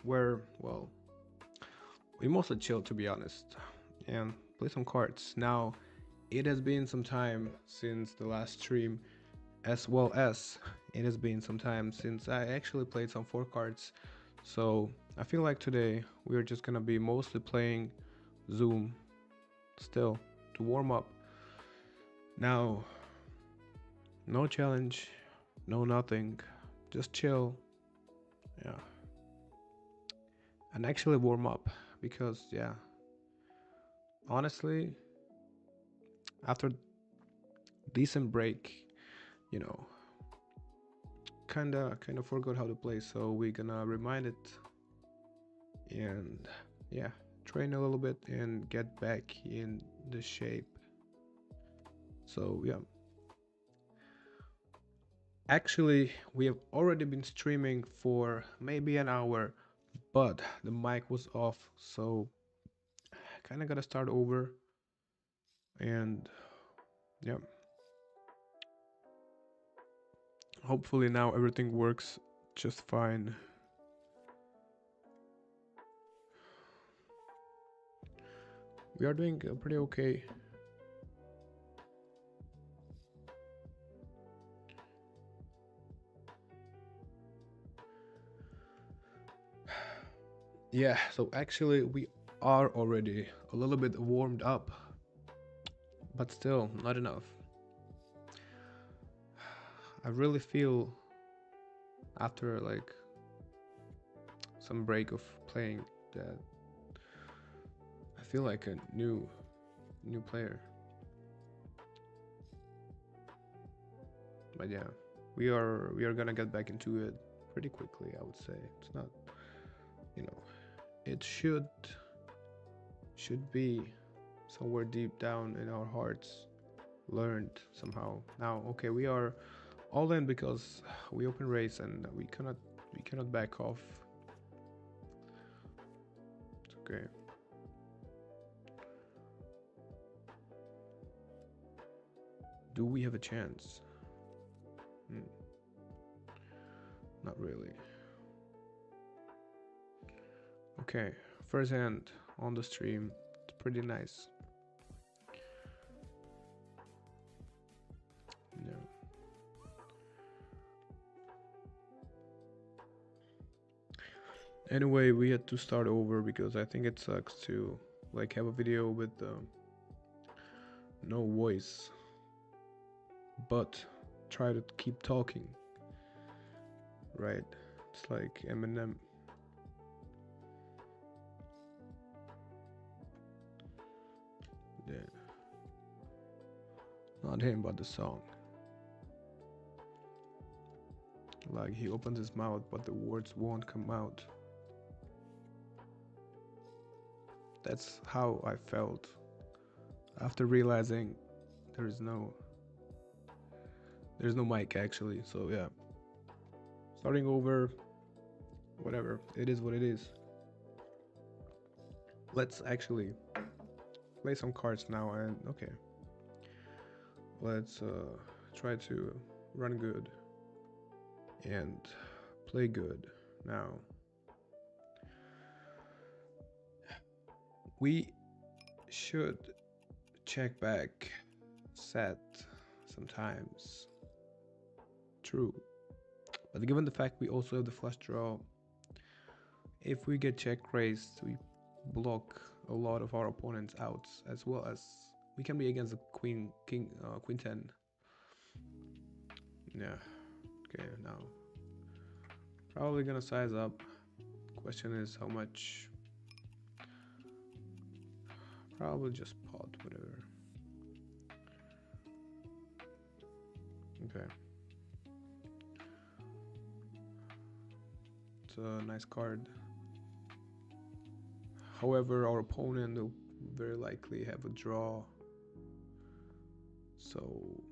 where, well, we mostly chill to be honest, and play some cards. Now, it has been some time since the last stream, as well as it has been some time since I actually played some 4 cards. So I feel like today we're just gonna be mostly playing Zoom still to warm up. Now, no challenge, no nothing, just chill, yeah, and actually warm up because yeah, honestly, after decent break, you know, kinda forgot how to play, so we're gonna remind it and yeah, train a little bit and get back in the shape. So yeah, actually we have already been streaming for maybe an hour, but the mic was off, so kind of gotta start over. And yeah, hopefully now everything works just fine. We are doing pretty okay. Yeah, so actually we are already a little bit warmed up, but still not enough. I really feel after like some break of playing that I feel like a new player. But yeah, we are gonna get back into it pretty quickly, I would say. It's not, you know, it should be somewhere deep down in our hearts learned somehow. Now, okay, we are all in because we open race and we cannot back off. It's okay. Do we have a chance? Hmm, not really. Okay, first hand on the stream. It's pretty nice. Yeah. Anyway, we had to start over because I think it sucks to like have a video with no voice, but try to keep talking, right? It's like Eminem. Yeah, not him, but the song. Like he opens his mouth, but the words won't come out. That's how I felt after realizing there is no there's no mic actually. So yeah, starting over, whatever. It is what it is. Let's actually play some cards now and okay. Let's try to run good and play good. Now, we should check back set sometimes. True. But given the fact we also have the flush draw, if we get check raised, we block a lot of our opponents out, as well as we can be against the queen 10. Yeah. Okay, now probably gonna size up. Question is how much. Probably just pot, whatever. Okay. It's a nice card. However, our opponent will very likely have a draw. So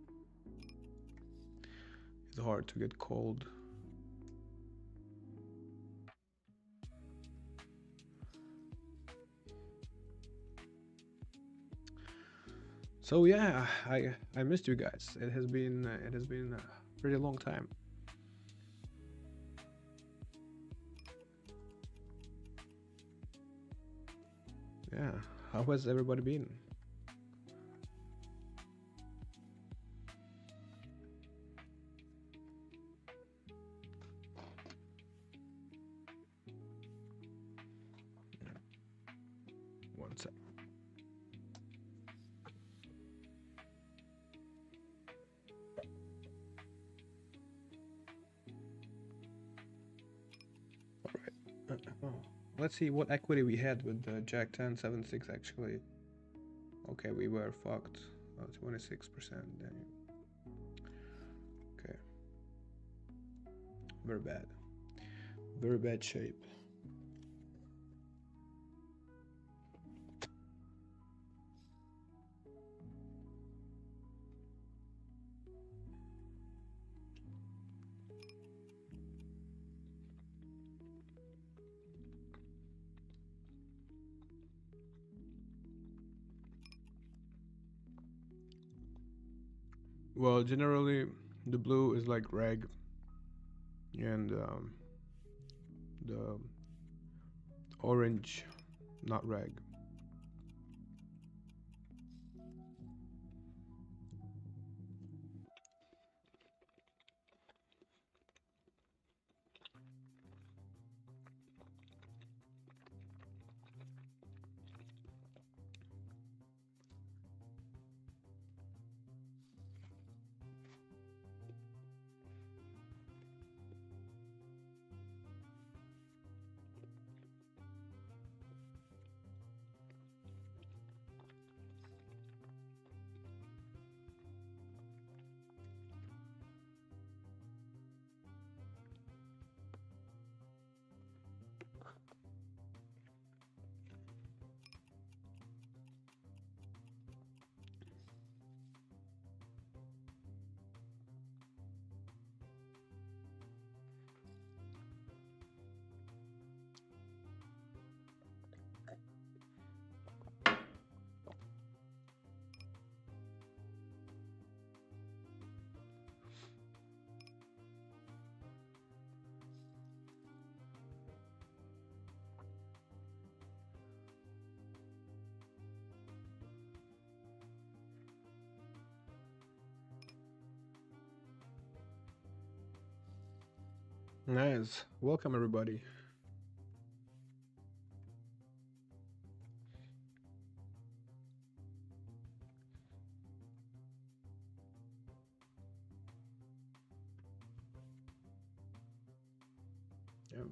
it's hard to get called. So yeah, I missed you guys. It has been a pretty long time. Yeah, how has everybody been? One sec. Oh, let's see what equity we had with the Jack 10 7 6 actually. Okay, we were fucked. 26%. Okay, very bad. Very bad shape. Well, generally, the blue is like reg, and the orange, not reg. Nice. Welcome everybody. Yeah.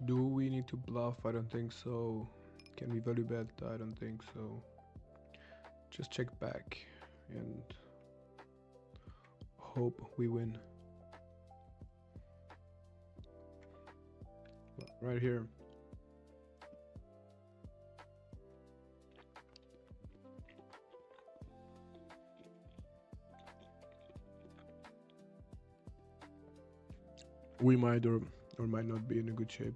Do we need to bluff? I don't think so. Can we value bet? I don't think so. Just check back and hope we win. Right here. We might or might not be in a good shape.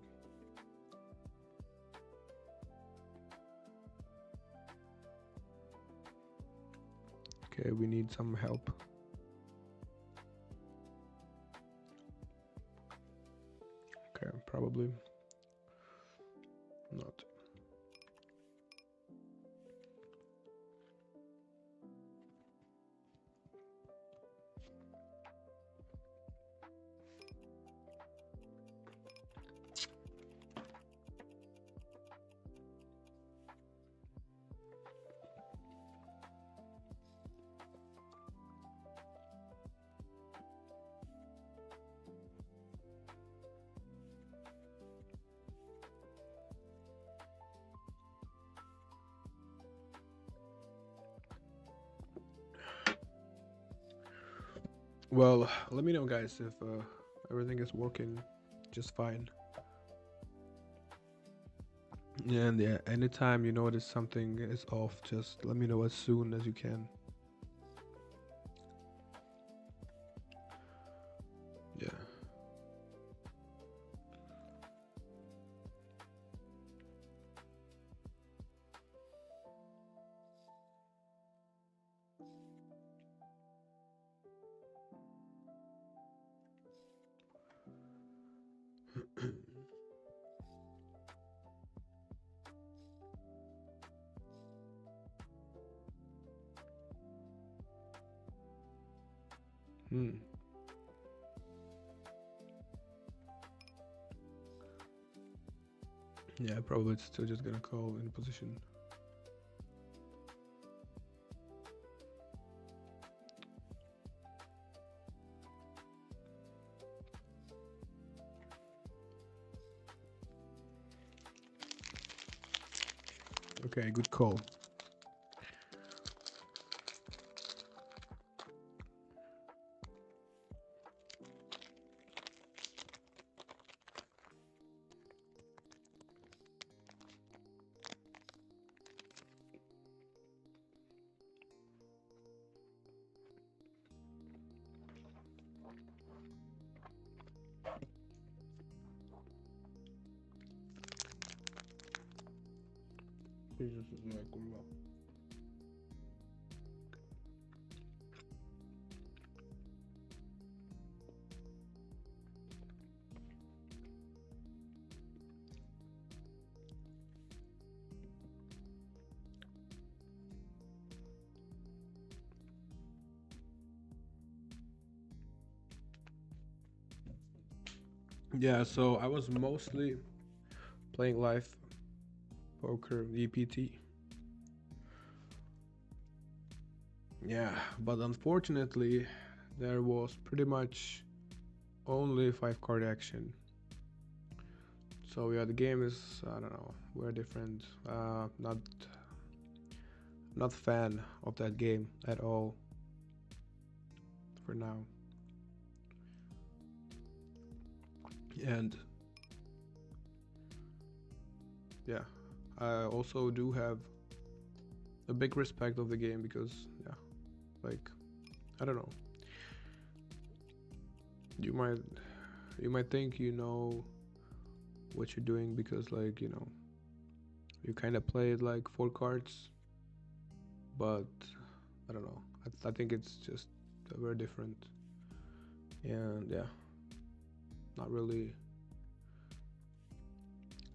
Okay, we need some help. Okay, probably not. Well, let me know, guys, if everything is working just fine. And yeah, anytime you notice something is off, just let me know as soon as you can. Yeah. Hmm. Yeah, probably it's still just gonna call in position. Okay, good call. Jesus is like, wow. Yeah, so I was mostly playing live poker EPT. Yeah, but unfortunately, there was pretty much only five card action. So yeah, the game is, I don't know, we're different. Not fan of that game at all for now. And yeah, I also do have a big respect of the game because yeah, like I don't know. You might you might think you know what you're doing because like, you kind of play it like four cards, but I don't know. I think it's just very different. And yeah, not really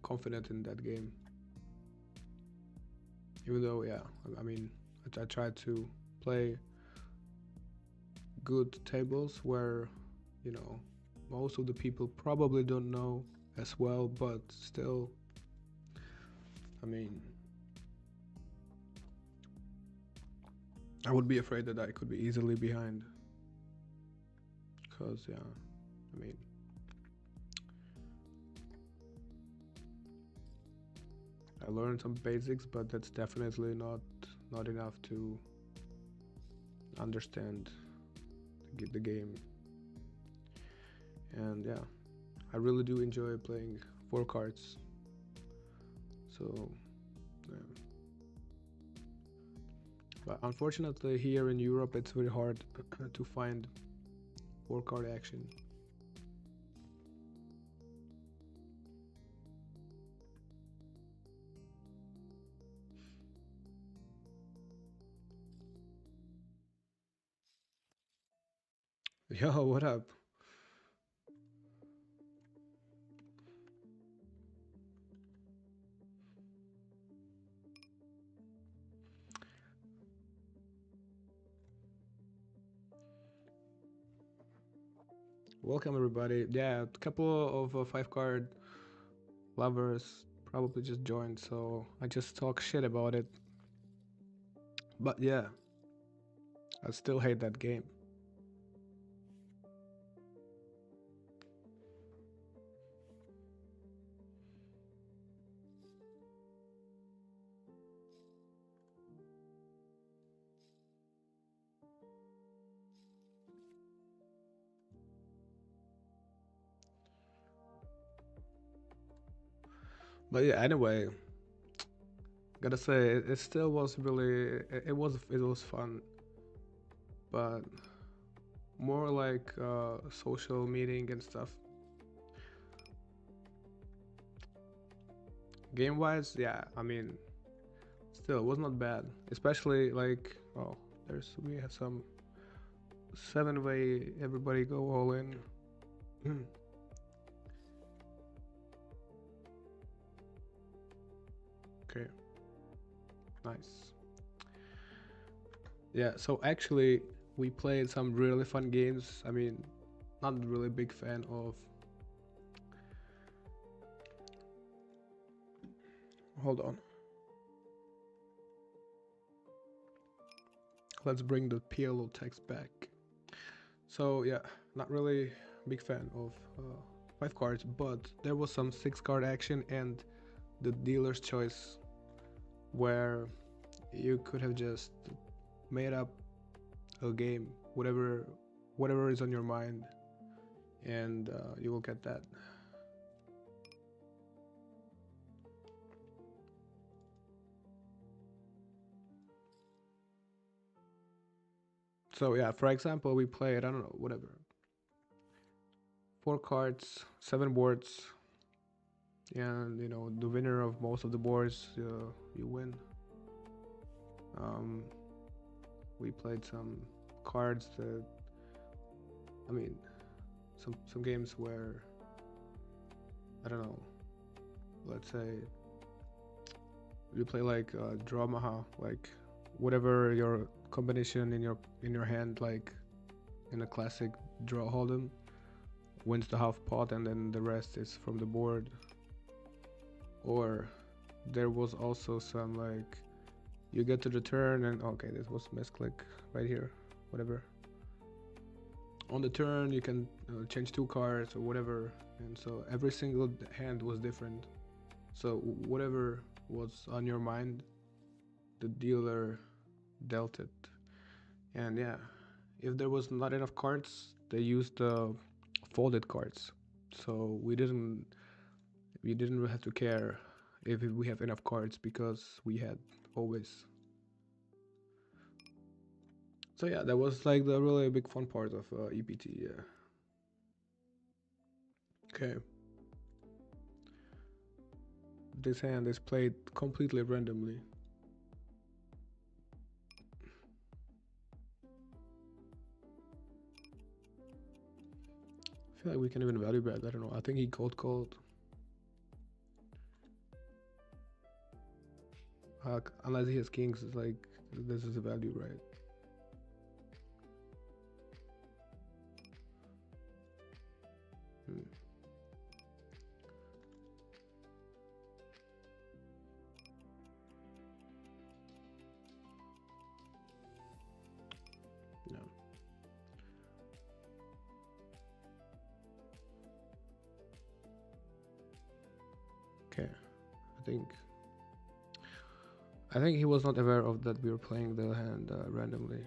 confident in that game. Even though, yeah, I mean, I try to play good tables where, you know, most of the people probably don't know as well, but still, I mean, I would be afraid that I could be easily behind. Because, yeah, I mean, I learned some basics, but that's definitely not enough to understand the game. And yeah, I really do enjoy playing four cards. So, yeah. But unfortunately, here in Europe, it's very hard to find four card action. Yo, what up? Welcome everybody. Yeah, a couple of five card lovers probably just joined, so I just talk shit about it. But yeah, I still hate that game. But yeah, anyway, gotta say it still was really it was fun, but more like social meeting and stuff. Game wise, yeah, I mean, still it was not bad. Especially like, oh, there's we have some 7 way everybody go all in. Okay, nice. Yeah, so actually we played some really fun games. I mean, not really big fan of. Hold on. Let's bring the PLO text back. So yeah, not really big fan of 5 cards, but there was some 6 card action and the dealer's choice where you could have just made up a game, whatever is on your mind, and you will get that. So yeah, for example, we played, I don't know, whatever, 4 cards, 7 boards, and the winner of most of the boards, you win. Um, we played some cards that, I mean, some games where, I don't know, let's say you play like draw Omaha, like whatever your combination in your hand, like in a classic draw hold'em, wins the half pot, and then the rest is from the board. Or there was also some like you get to the turn and okay, this was misclick right here, whatever. On the turn you can change 2 cards or whatever, and so every single hand was different. So whatever was on your mind, the dealer dealt it. And yeah, if there was not enough cards, they used the folded cards. So we didn't have to care if we have enough cards because we had always. So yeah, that was like the really big fun part of EPT. Yeah. Okay. This hand is played completely randomly. I feel like we can even value bet. I don't know. I think he called. Unless he has kings, it's like this is a value, right? Hmm. Yeah. Okay. I think I think he was not aware of that we were playing the hand randomly.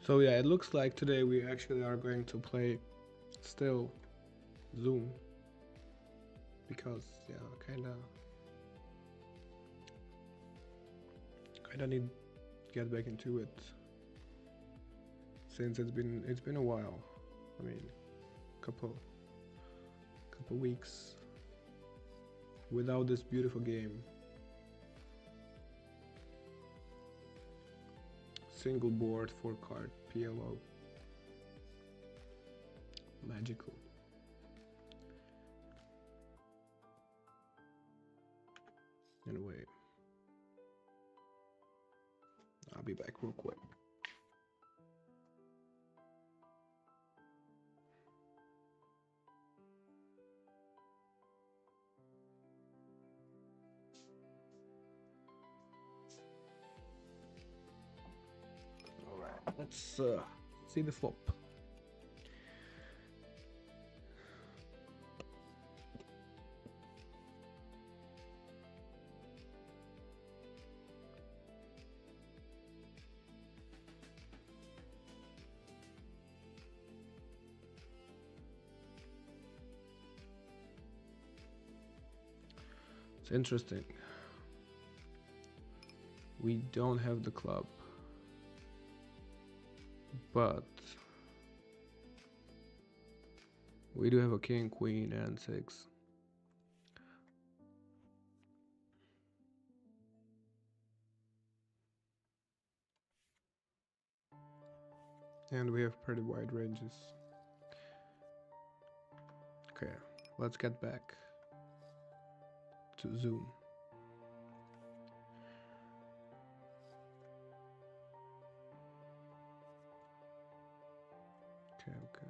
So yeah, it looks like today we actually are going to play still Zoom because yeah, kinda need to get back into it since it's been a while. I mean, couple weeks. without this beautiful game. Single board, 4 card, PLO. Magical. Anyway, I'll be back real quick. Alright, let's see the flop. It's interesting. We don't have the club, but we do have a king, queen, and 6. And we have pretty wide ranges. Okay, let's get back to Zoom. Okay.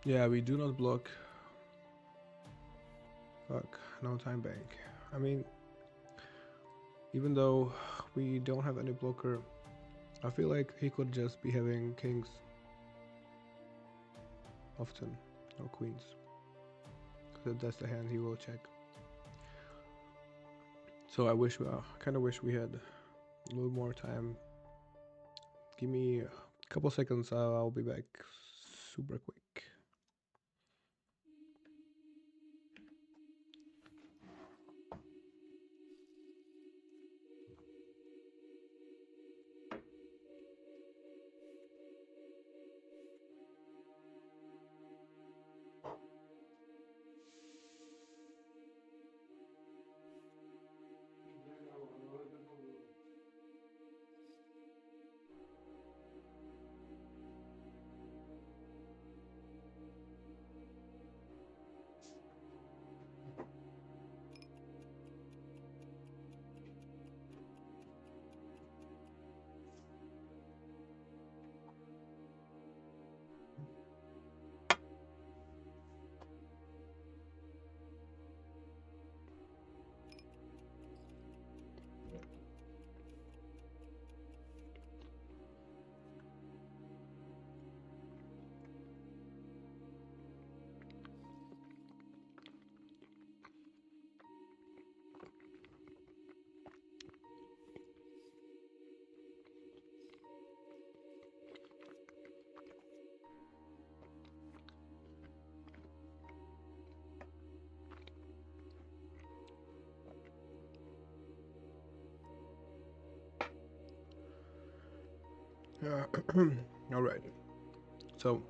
Yeah, we do not block. Fuck, no time bank. I mean, even though we don't have any blocker, I feel like he could just be having kings often, or queens. Because that's the hand he will check. So I kind of wish we had a little more time. Give me a couple seconds, I'll be back super quick. All right. So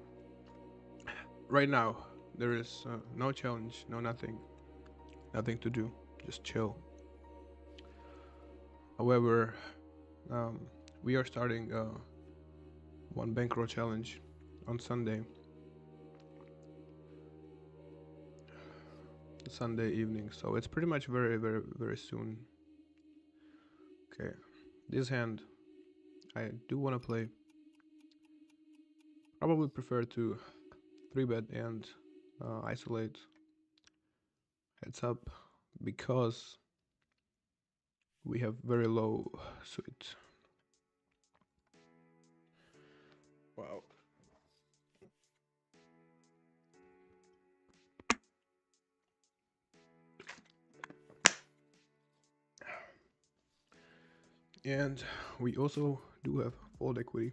right now there is no challenge, no nothing to do. Just chill. However, we are starting one bankroll challenge on Sunday. Sunday evening, so it's pretty much very soon. Okay, this hand I do want to play. Probably prefer to 3-bet and isolate heads up because we have very low suit. Wow. And we also do have fold equity.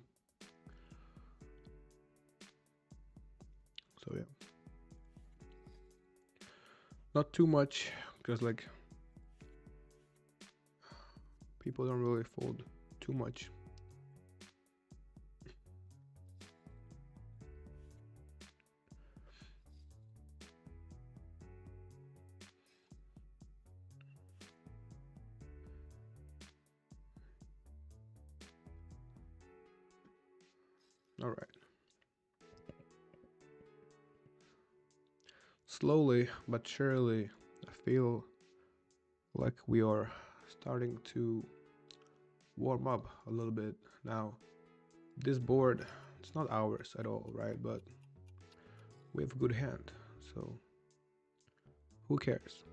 So yeah. Not too much, because like people don't really fold too much. All right. Slowly but surely, I feel like we are starting to warm up a little bit now. This board, it's not ours at all, right? But we have a good hand, so who cares?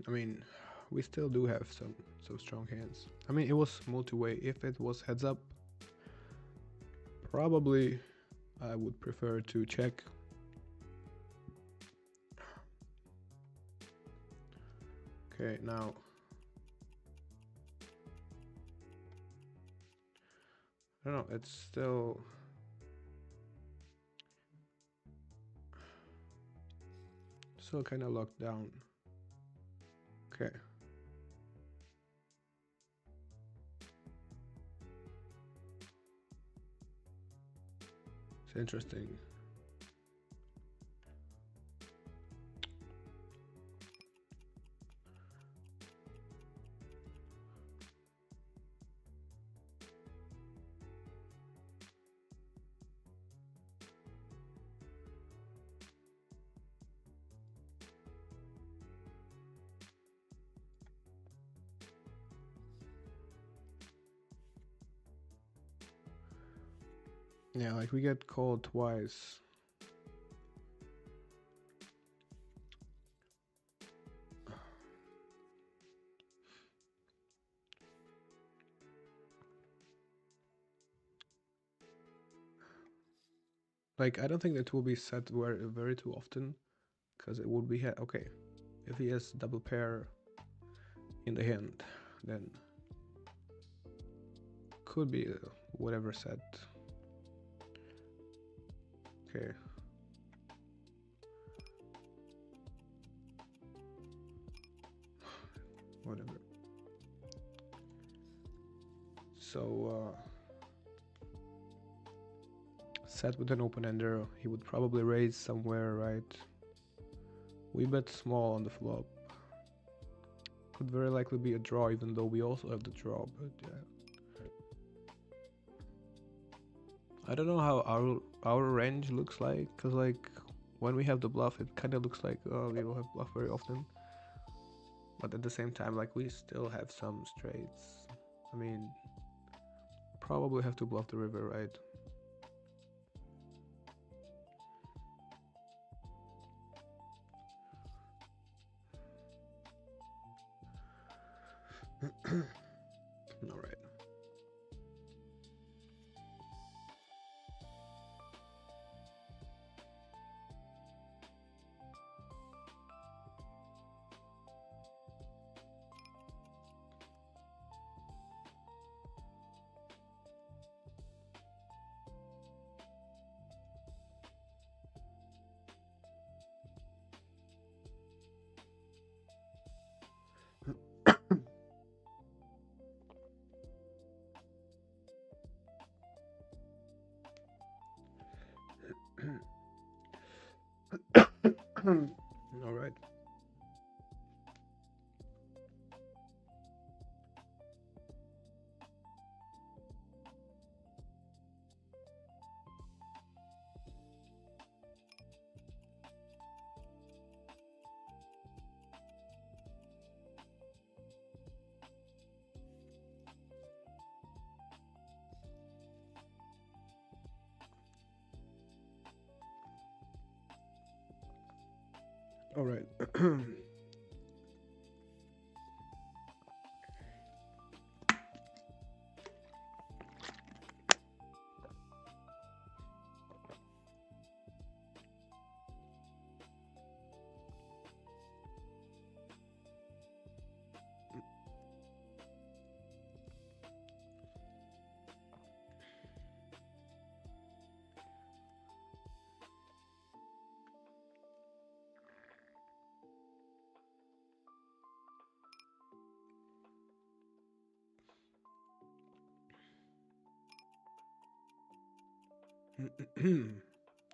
I mean, we still do have some strong hands. I mean, it was multi-way. If it was heads up, probably I would prefer to check. Okay, now I don't know, it's still kind of locked down. Okay. It's interesting. Yeah, like we get called twice. Like, I don't think it will be set very too often, because it would be okay. If he has double pair in the hand, then could be whatever set. Okay. Whatever. So set with an open ender, he would probably raise somewhere, right? We bet small on the flop. Could very likely be a draw, even though we also have the draw, but yeah. I don't know how our range looks like, because like when we have the bluff, it kind of looks like we don't have bluff very often. But at the same time, like we still have some straights. I mean, probably have to bluff the river, right? All right. All right. All right.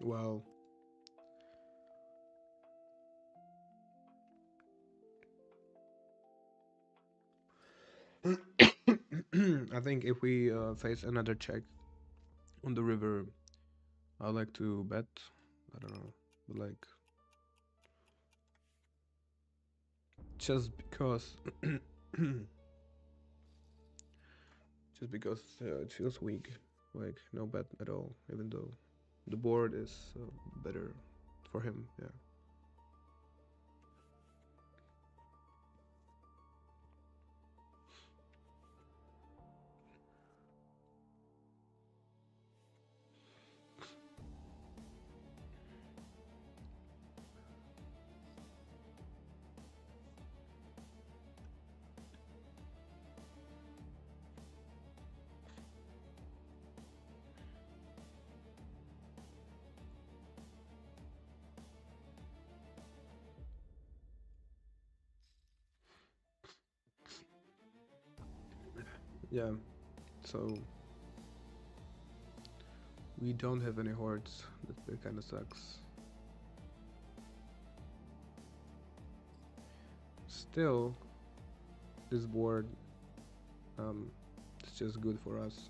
Well, I think if we face another check on the river, I like to bet. I don't know, but like just because, just because it feels weak. Like no bet at all, even though the board is better for him. Yeah. Yeah. So we don't have any hordes. That kind of sucks. Still, this board um, is just good for us.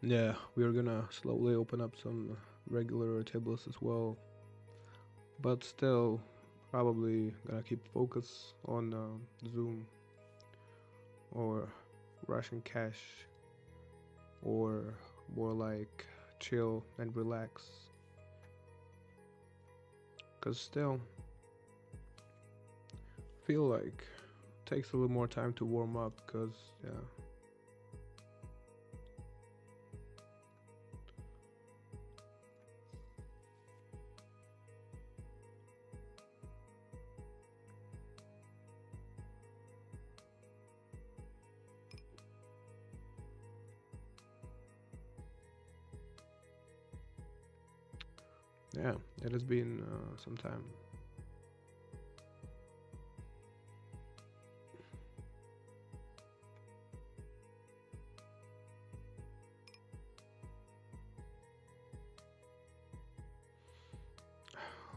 Yeah, we're gonna slowly open up some regular tables as well, but still, probably gonna keep focus on Zoom or Russian cash or more like chill and relax. Cause still, feel like takes a little more time to warm up. Cause yeah, yeah, it has been some time.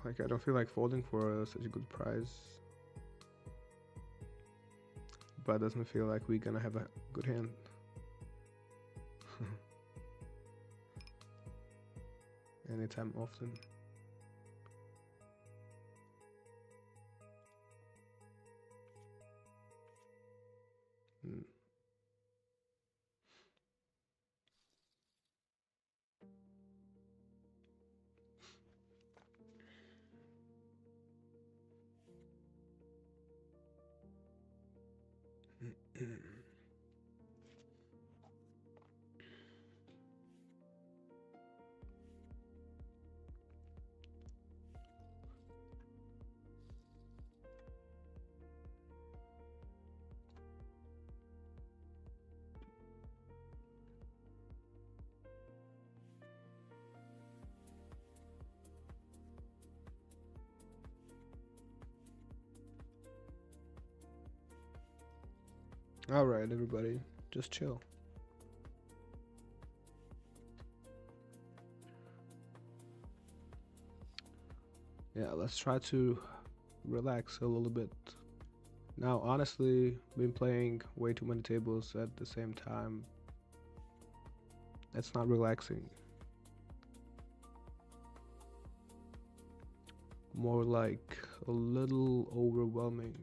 Like I don't feel like folding for such a good price, but doesn't feel like we're gonna have a good hand anytime often. Mm. All right, everybody, just chill. Yeah, let's try to relax a little bit. Now, honestly, been playing way too many tables at the same time. That's not relaxing. More like a little overwhelming.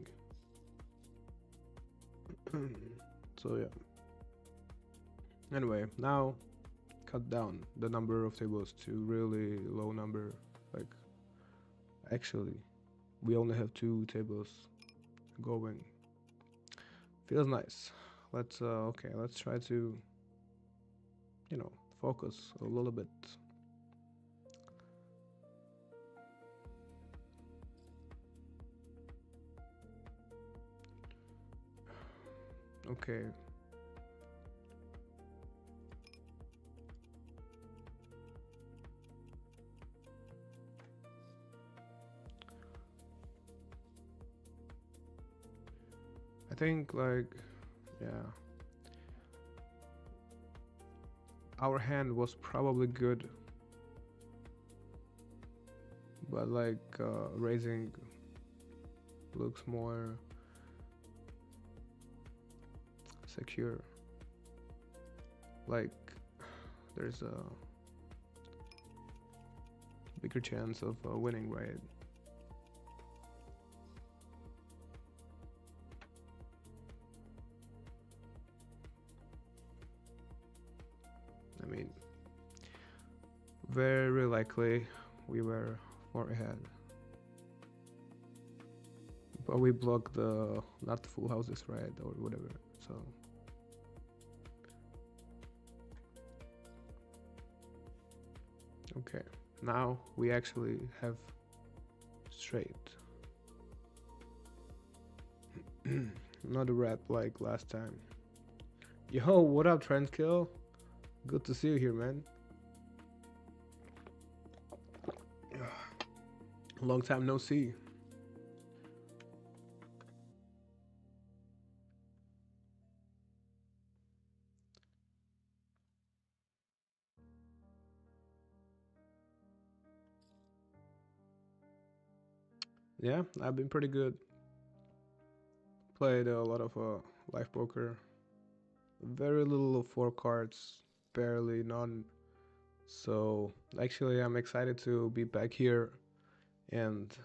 So yeah. Anyway, now cut down the number of tables to really low number. Like actually, we only have 2 tables going. Feels nice. Let's okay, let's try to focus a little bit. Okay. I think like yeah, our hand was probably good, but like raising looks more secure. Like there's a bigger chance of winning, right? I mean, very likely we were 4 ahead. But we blocked the not full houses, right? Or whatever. So okay. Now we actually have straight. Not a rap like last time. Yo, what up, Trendkill? Good to see you here, man. Long time no see. Yeah, I've been pretty good. Played a lot of live poker. Very little of 4 cards, barely none. So actually, I'm excited to be back here and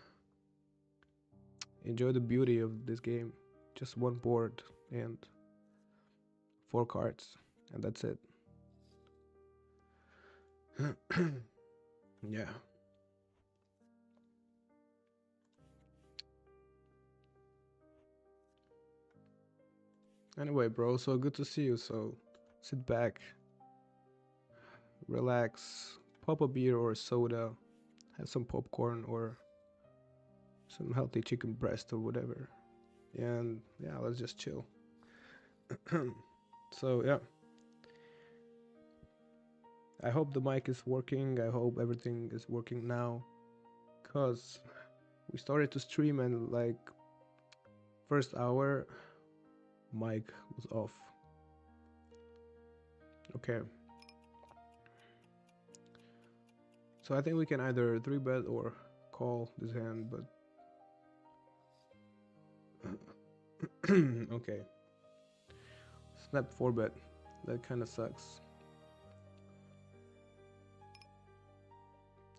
enjoy the beauty of this game. Just one board and 4 cards, and that's it. Yeah. Anyway, bro, so good to see you. So sit back, relax, pop a beer or a soda, have some popcorn or some healthy chicken breast or whatever. And yeah, let's just chill. So yeah, I hope the mic is working. I hope everything is working now, cause we started to stream and like first hour mic was off. Okay. So I think we can either 3-bet or call this hand, but okay. Snap 4-bet. That kind of sucks.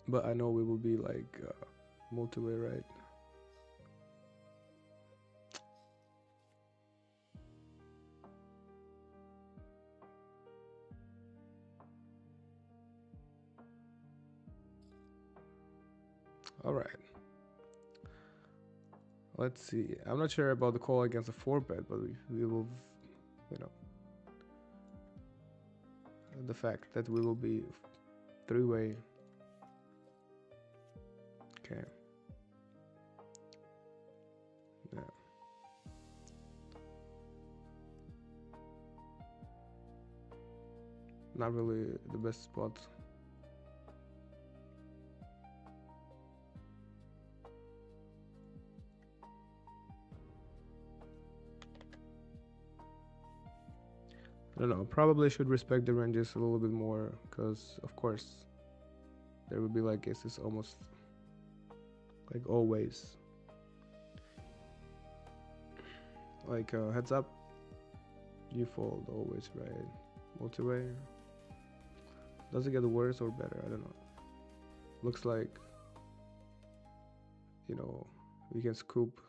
But I know we will be like multi-way, right? All right. Let's see. I'm not sure about the call against a 4-bet, but we will, you know, the fact that we will be 3-way. Okay. Yeah. Not really the best spot. I don't know. Probably should respect the ranges a little bit more, because of course there will be like aces almost like always. Like heads up, you fold always, right? Multi-way. Does it get worse or better? I don't know. Looks like, we can scoop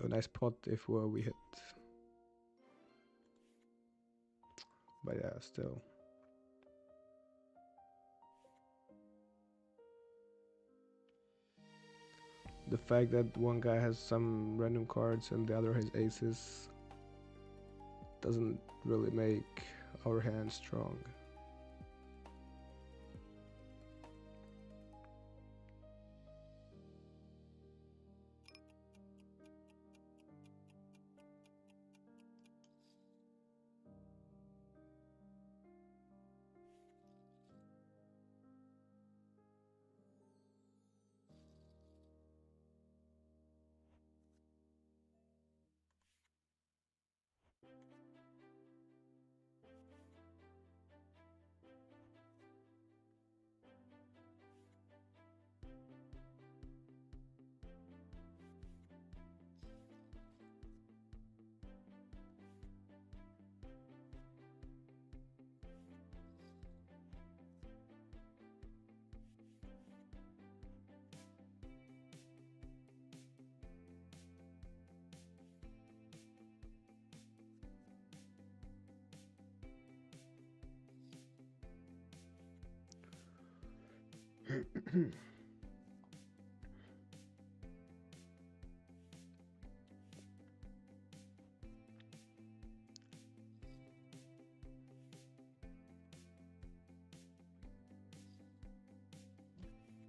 a nice pot if we hit. But yeah, still. The fact that one guy has some random cards and the other has aces doesn't really make our hand strong.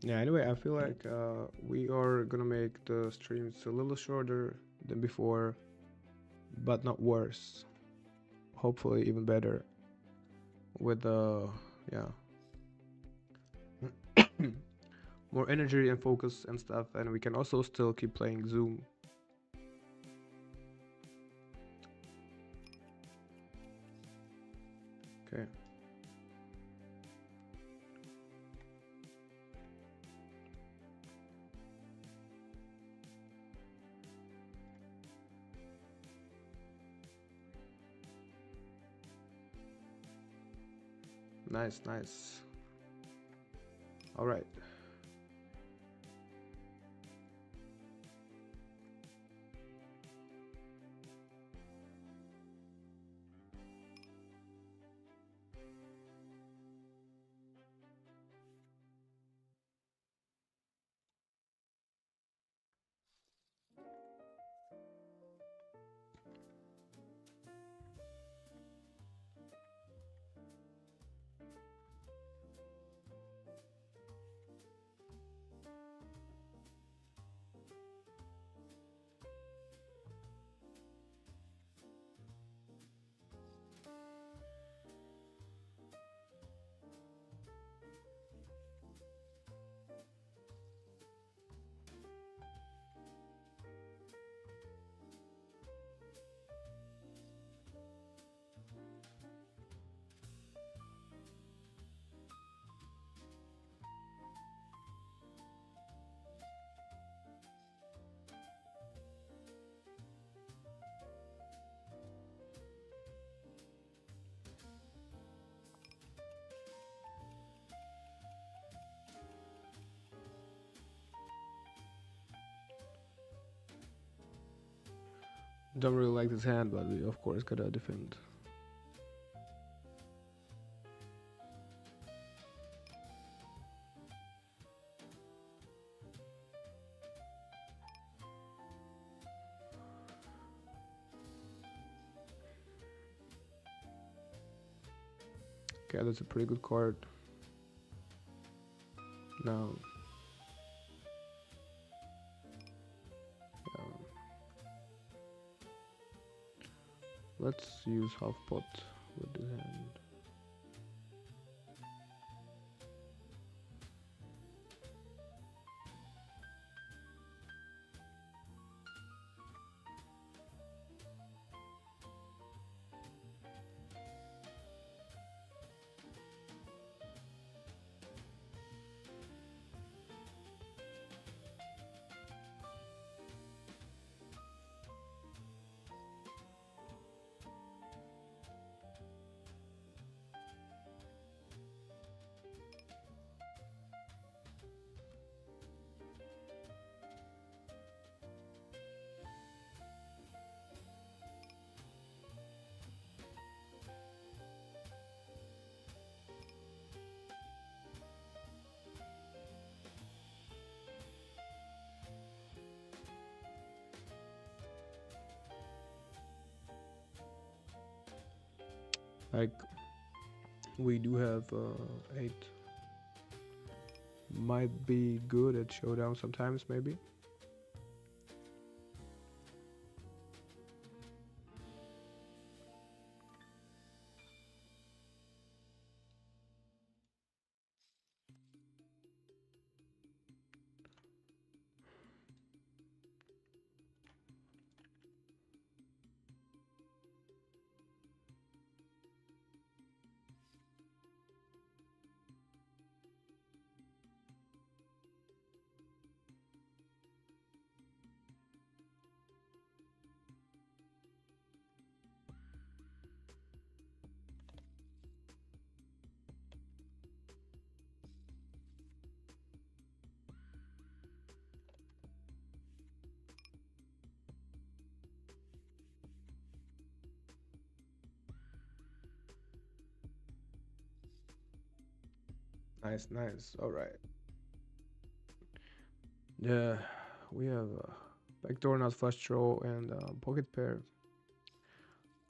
Yeah, anyway, I feel like we are gonna make the streams a little shorter than before, but not worse. Hopefully, even better with yeah, more energy and focus and stuff. And we can also still keep playing Zoom. Okay. Nice, nice. All right. Don't really like this hand, but we of course gotta defend. Okay, that's a pretty good card. Now, let's use half pot with this hand. Like we do have 8. Might be good at showdown sometimes, maybe. Nice, nice. All right. Yeah, we have backdoor not flush draw and pocket pair.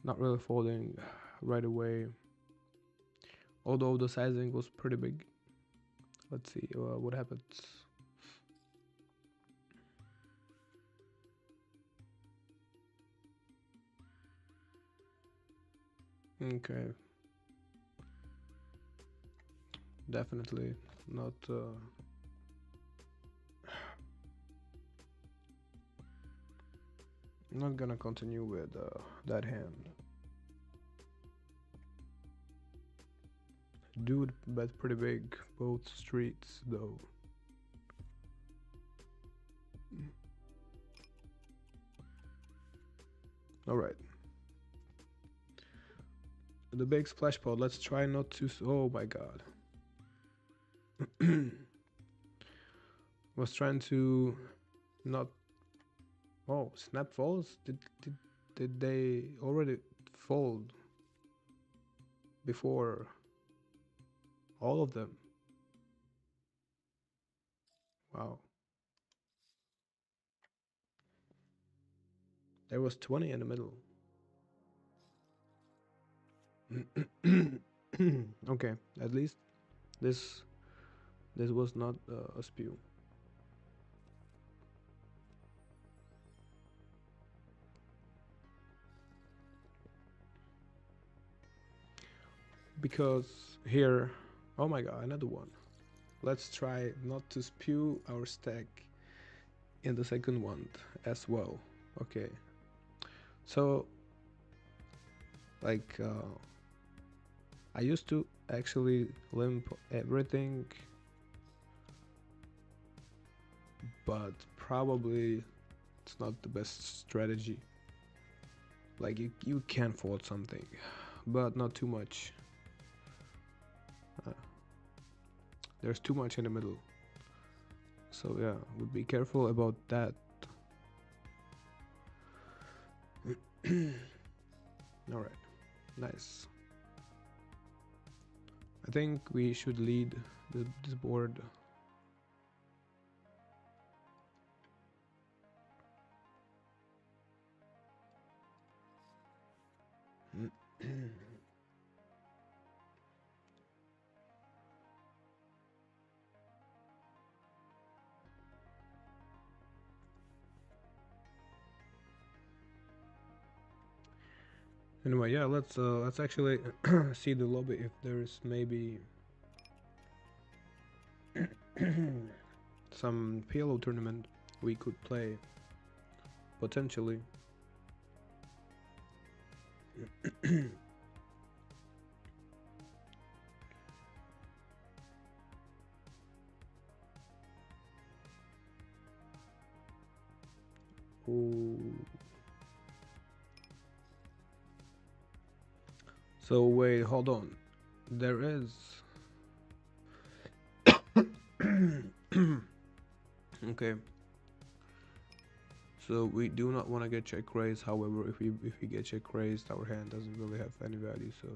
Not really folding right away. Although the sizing was pretty big. Let's see what happens. Okay. Definitely not. Not gonna continue with that hand. Dude bet pretty big, both streets though. Alright. The big splash pot, let's try not to. Oh my god. Was trying to not. Oh, snap falls? Did they already fold before all of them? Wow. There was 20 in the middle. Okay, at least this was not a spew. Because here, oh my god, another one. Let's try not to spew our stack in the second one as well. Okay, so like I used to actually limp everything, but probably it's not the best strategy. Like you can fold something, but not too much. There's too much in the middle, so yeah, would be careful about that. All right, nice. I think we should lead this board. Anyway, yeah, let's actually see the lobby if there's maybe some PLO tournament we could play potentially. Ooh. So wait, hold on. There is. Okay. So we do not want to get check raised. However, if we get check raised, our hand doesn't really have any value. So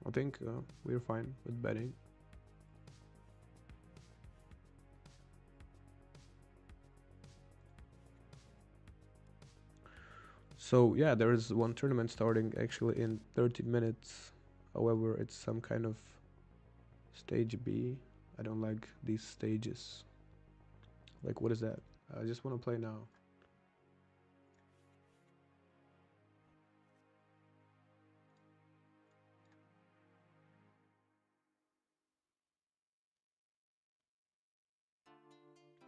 I think we're fine with betting. So yeah, there is one tournament starting actually in 13 minutes. However, it's some kind of stage B. I don't like these stages. Like, what is that? I just want to play now.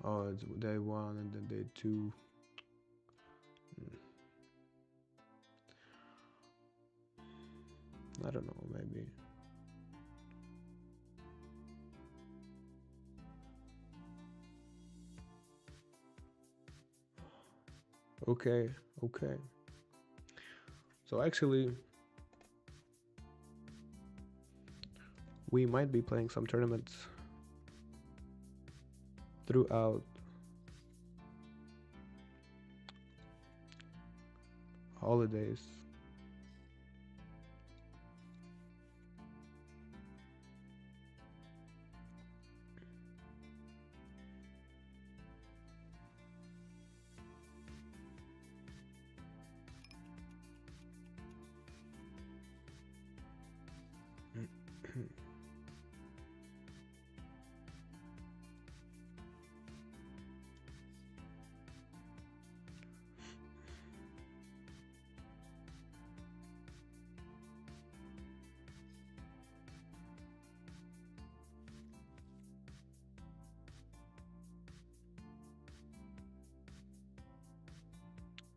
Oh, it's day one and then day two. Hmm, I don't know, maybe. Okay, okay. So actually, we might be playing some tournaments throughout holidays.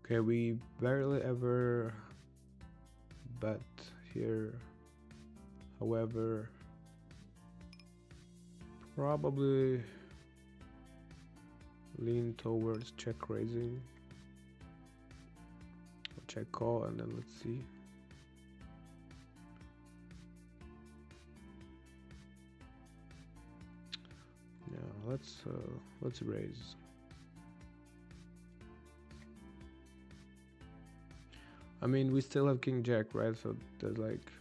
Okay, we barely ever bet here. However, probably lean towards check raising. Check call and then let's see. Yeah, let's raise. I mean, we still have king jack, right? So there's like,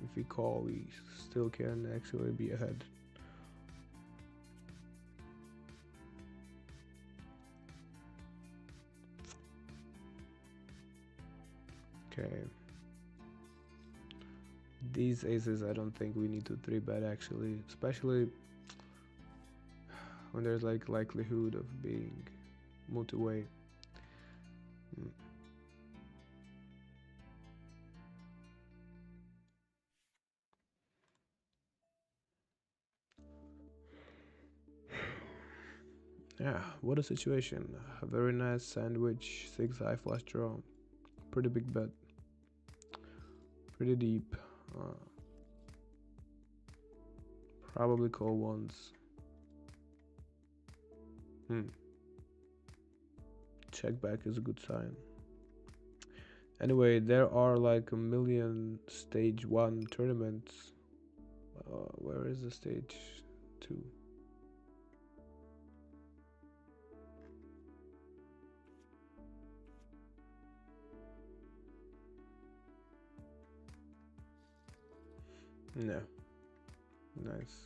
if we call, we still can actually be ahead. Okay. These aces, I don't think we need to 3-bet actually, especially when there's like likelihood of being multi-way. Mm. Yeah, what a situation. A very nice sandwich, 6 high flush draw. Pretty big bet. Pretty deep. Probably call once. Check back is a good sign. Anyway, there are like a million stage 1 tournaments. Where is the stage 2? No. Nice.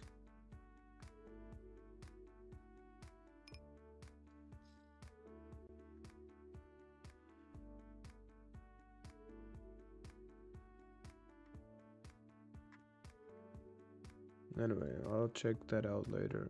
Anyway, I'll check that out later.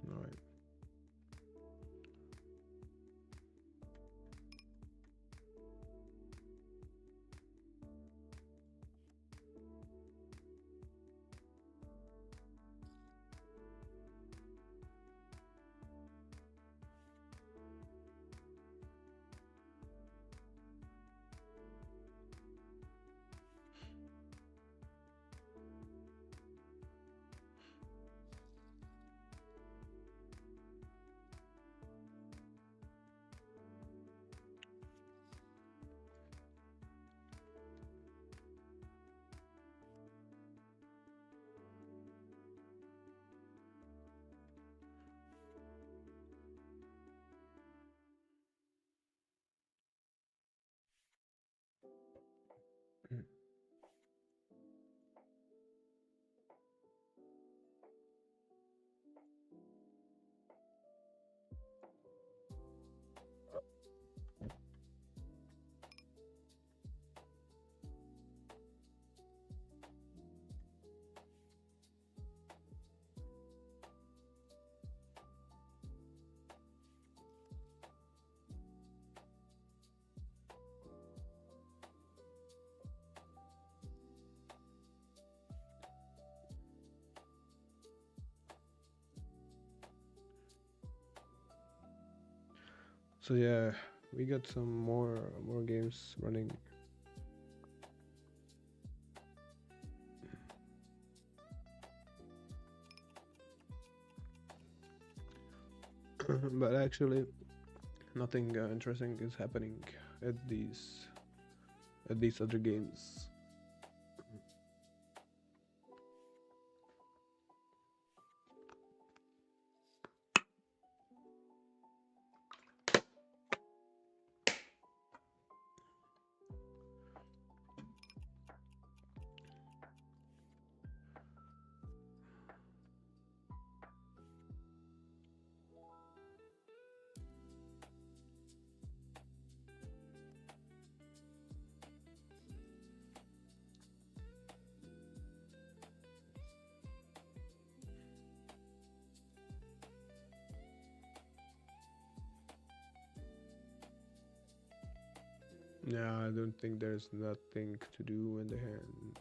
Alright. So yeah, we got some more games running. But actually nothing interesting is happening at these other games. Yeah, I don't think there's nothing to do in the hand.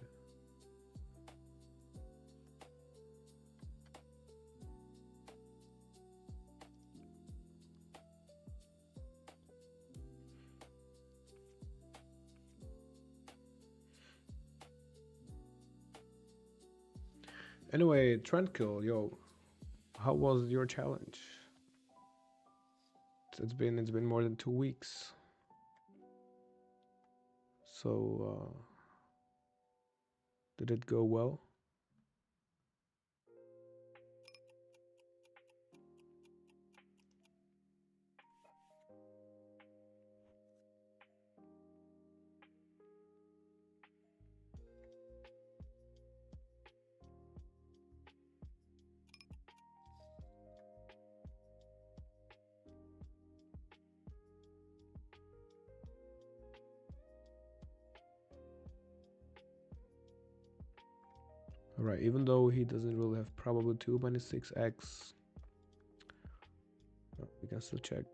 Anyway, Trendkill, yo, how was your challenge? It's been more than 2 weeks. So did it go well? All right, even though he doesn't really have probably too many 6x, we can still check.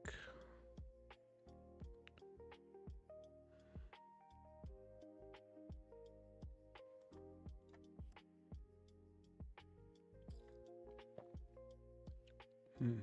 Hmm.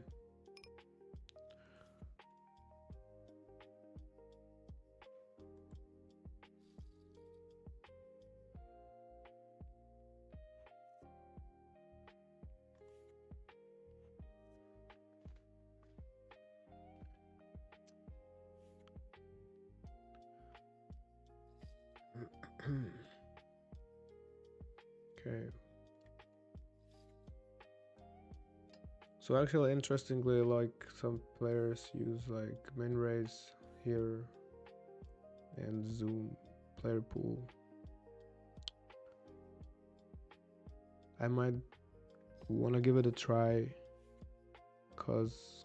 Okay. So actually, interestingly, like some players use like min raise here and zoom player pool. I might want to give it a try because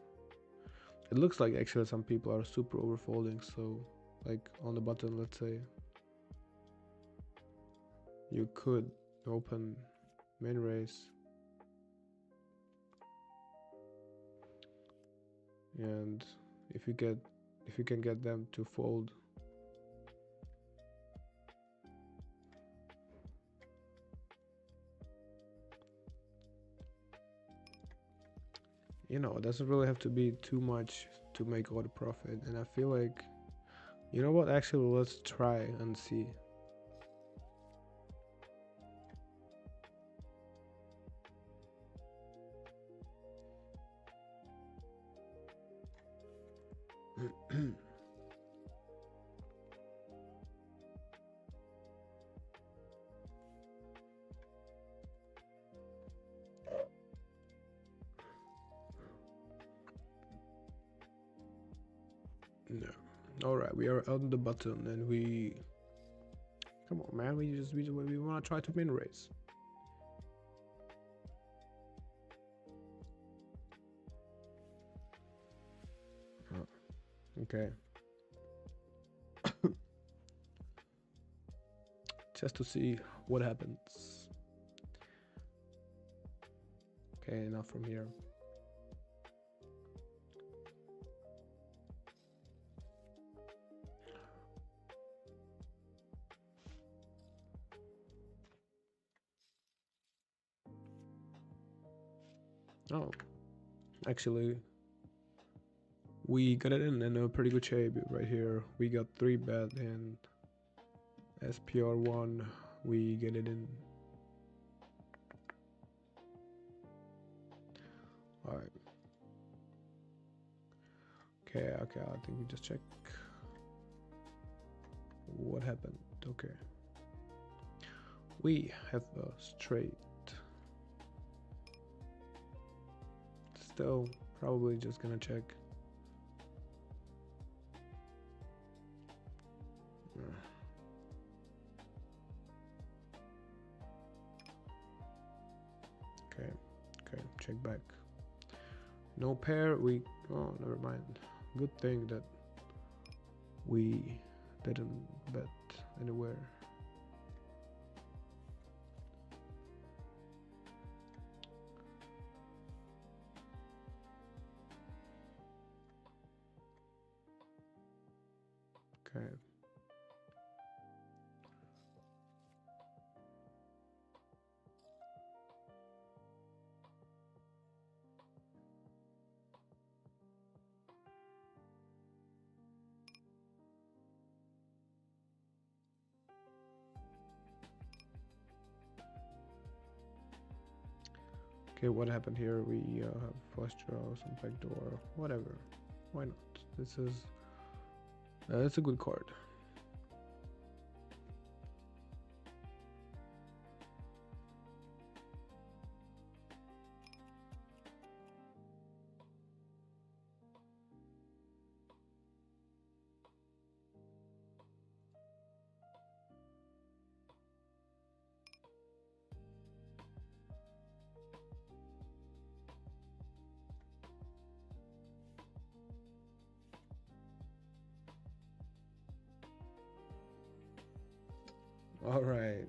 it looks like actually some people are super overfolding. So like on the button, let's say you could open min raise and if you get if you can get them to fold, it doesn't really have to be too much to make all the profit. And I feel like, you know what, actually let's try and see. No. All right, we are on the button and we come on, man, we want to try to min raise. Oh, okay. Just to see what happens. Okay, enough from here. Oh, actually, We got it in a pretty good shape right here. We got 3 bet and SPR1. We get it in. All right. Okay. I think we just check what happened. Okay. We have a straight. Still, probably just gonna check. Okay, check back. No pair, oh, never mind. Good thing that we didn't bet anywhere. Okay. Okay, what happened here? We have flush draw, some backdoor, whatever. Why not? This is it's a good card. All right.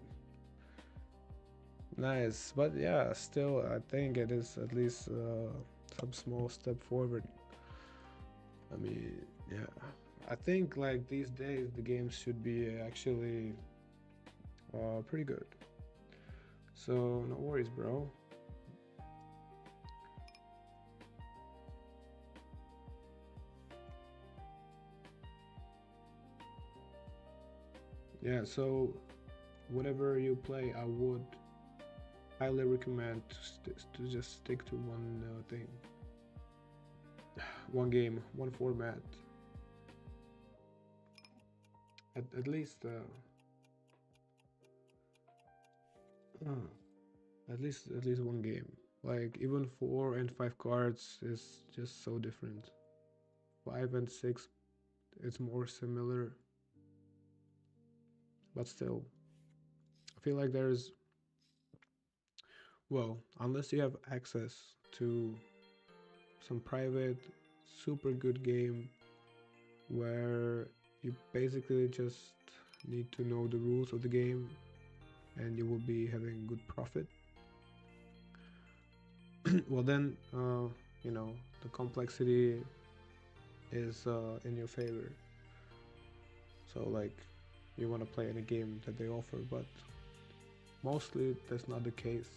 Nice, but yeah, still, I think it is at least some small step forward. I mean, yeah, I think like these days the games should be actually pretty good. So no worries, bro. Yeah, so whatever you play, I would highly recommend to just stick to one thing, one game, one format. At least, at least one game. Like even 4 and 5 cards is just so different. 5 and 6, it's more similar, but still, I feel like there's, well, unless you have access to some private, super good game where you basically just need to know the rules of the game and you will be having good profit. Well, then, you know, the complexity is in your favor. So, like, you want to play any game that they offer, but mostly that's not the case.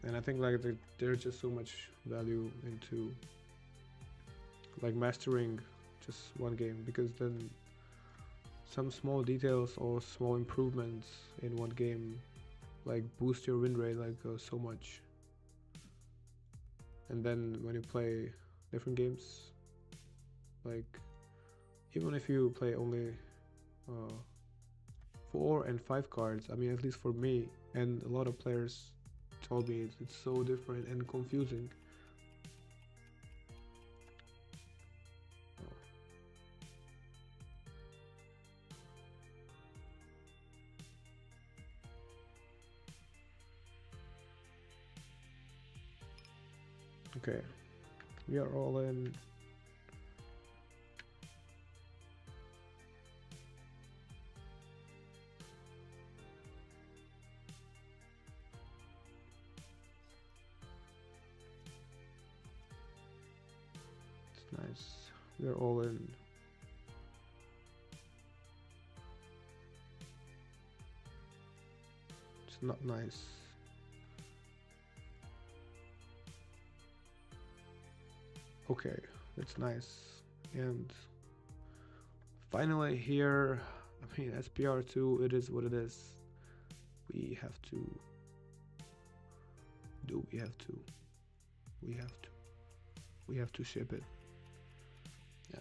And I think like there's just so much value into like mastering just one game, because then some small details or small improvements in one game like boost your win rate like so much. And then when you play different games, like even if you play only 4 and 5 cards, I mean, at least for me and a lot of players told me it's so different and confusing. Okay, we are all in. It's nice. We are all in. It's not nice. Okay, that's nice. And finally here, I mean SPR2, it is what it is. We have to we have to we have to we have to ship it. Yeah.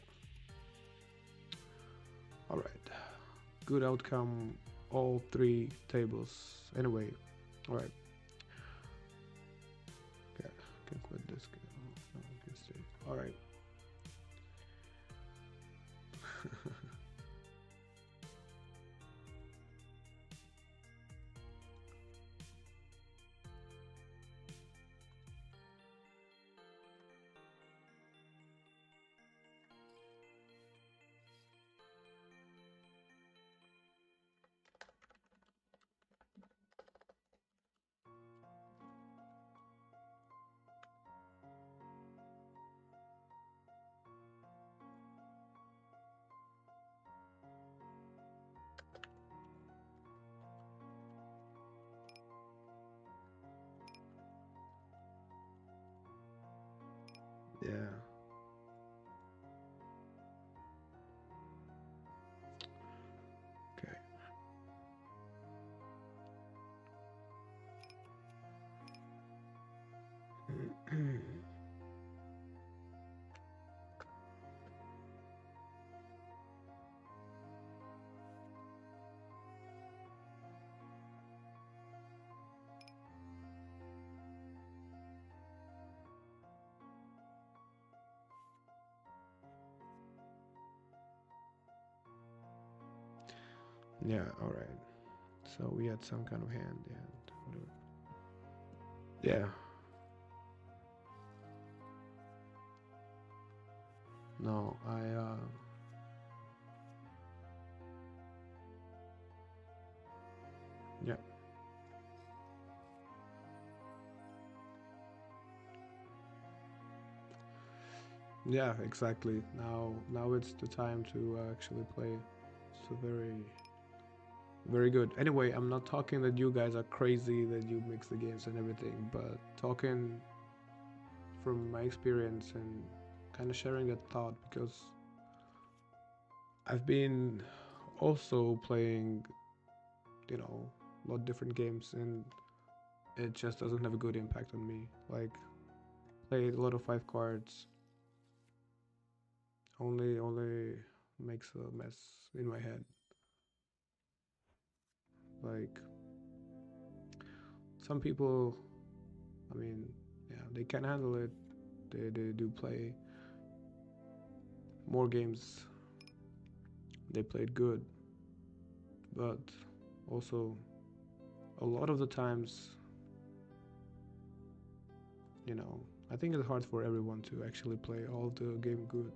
All right. Good outcome, all three tables. Anyway, all right. Yeah, can quit this. No, can stay. All right. Yeah. Okay. Yeah. All right. So we had some kind of hand and whatever. Yeah. No, I. Yeah. Yeah. Exactly. Now it's the time to actually play. So very good. Anyway, I'm not talking that you guys are crazy that you mix the games and everything, but talking from my experience and kind of sharing that thought because I've been also playing, a lot of different games and it just doesn't have a good impact on me. Like played a lot of five cards, only makes a mess in my head. Like some people, I mean, yeah, they can handle it. They do play more games. They played good, but also a lot of the times, I think it's hard for everyone to actually play all the game good.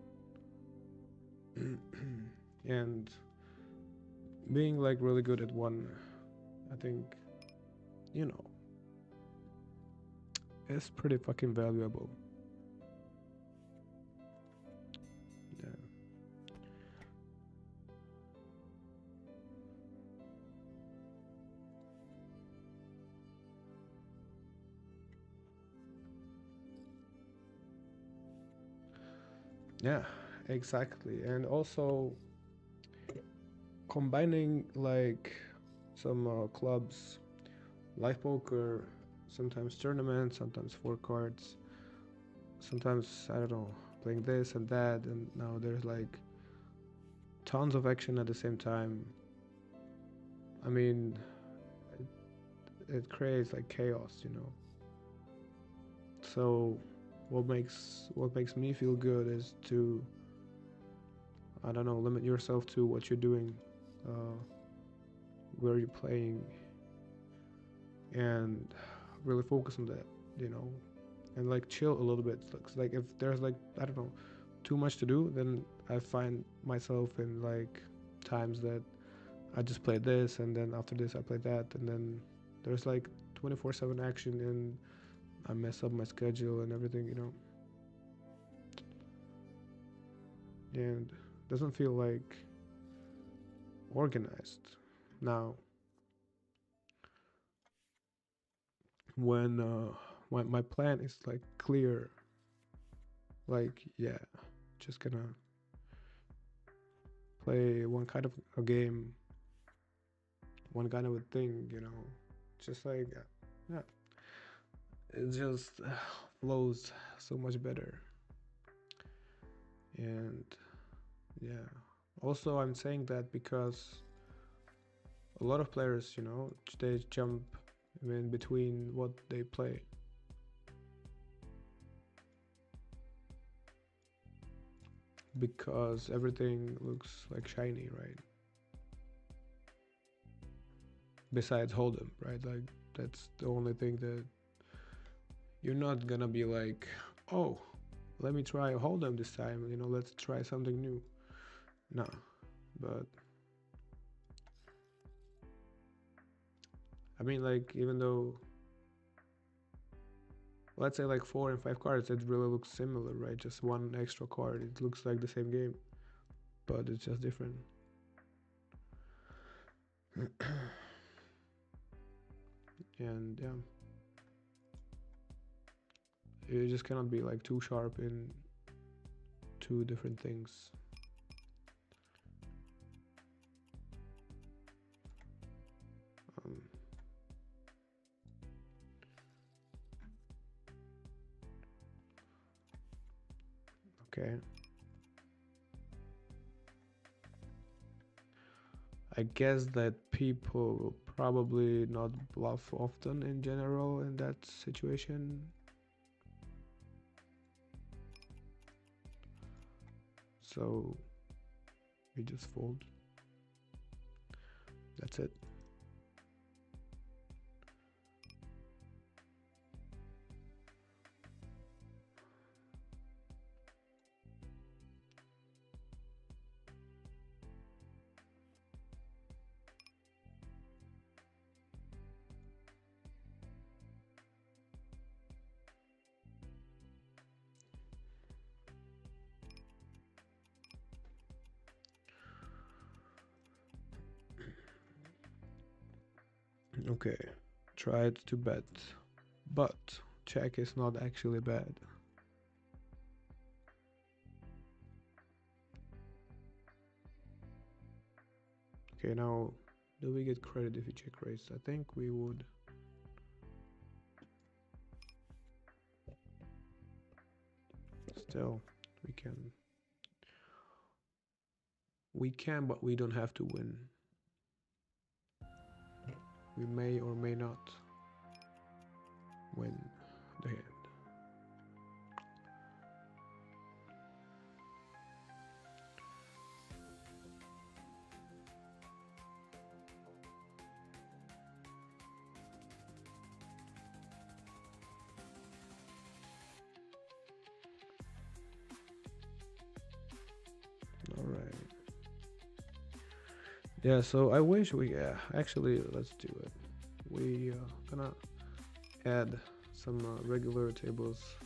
And being like really good at one, I think, you know, is pretty fucking valuable. Yeah. Yeah, exactly. And also combining like some clubs, live poker, sometimes tournaments, sometimes four cards, sometimes I don't know, playing this and that, and now there's like tons of action at the same time. I mean, it creates like chaos. So what makes me feel good is to, I don't know, limit yourself to what you're doing, uh, where you're playing, and really focus on that, and like chill a little bit. Like if there's like, I don't know, too much to do, then I find myself in like times that I just play this and then after this I play that, and then there's like 24/7 action and I mess up my schedule and everything, and doesn't feel like organized. Now, when my plan is like clear, Like, yeah, just gonna play one kind of a game, one kind of a thing, you know. Just like, yeah, it just flows so much better. And yeah, also I'm saying that because a lot of players, you know, they jump in between what they play. Because everything looks like shiny, right? Besides Hold'em, right? Like, that's the only thing that you're not gonna be like, oh, let me try Hold'em this time, you know, let's try something new. No, but I mean, like, even though, let's say like 4 and 5 cards, it really looks similar, right? Just one extra card, it looks like the same game, but it's just different. And yeah, you just cannot be like too sharp in two different things. Um, okay. I guess that people will probably not bluff often in general in that situation. So we just fold. That's it. Okay, tried to bet, but check is not actually bad. Okay, now do we get credit if we check raise? I think we would. Still, we can. We can, but we don't have to win. We may or may not win the hand. All right. Yeah, so I wish we, actually, let's do it. We gonna add some regular tables.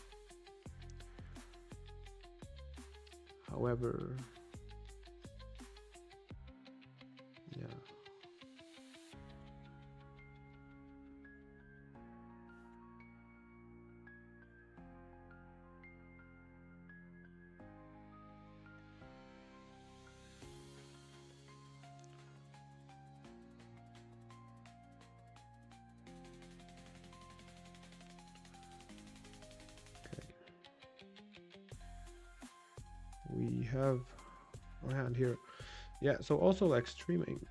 However, yeah. We have our hand here. Yeah, so also like streaming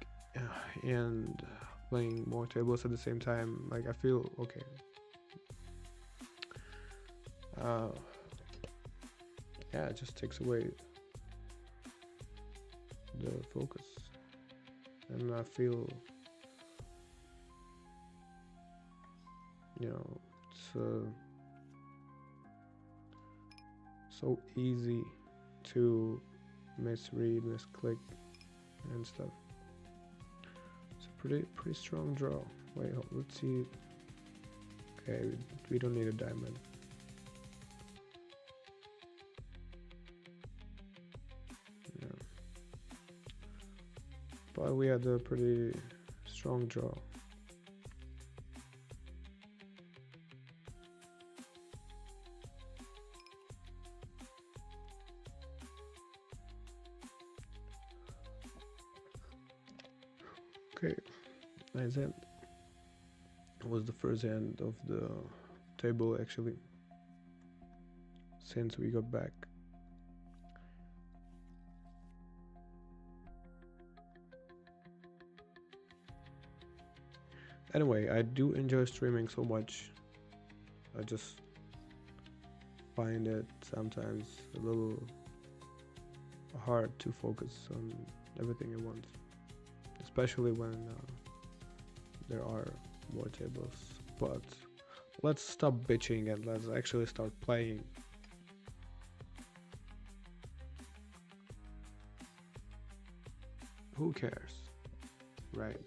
and playing more tables at the same time, like I feel okay. Yeah, it just takes away the focus, and I feel, you know, it's so easy to misread, misclick, and stuff. It's a pretty strong draw. Wait, let's see. Okay, we don't need a diamond. Yeah. But we had a pretty strong draw. Nice hand. It was the first hand of the table actually since we got back. Anyway, I do enjoy streaming so much. I just find it sometimes a little hard to focus on everything at once, especially when there are more tables. But let's stop bitching and let's actually start playing. Who cares, right?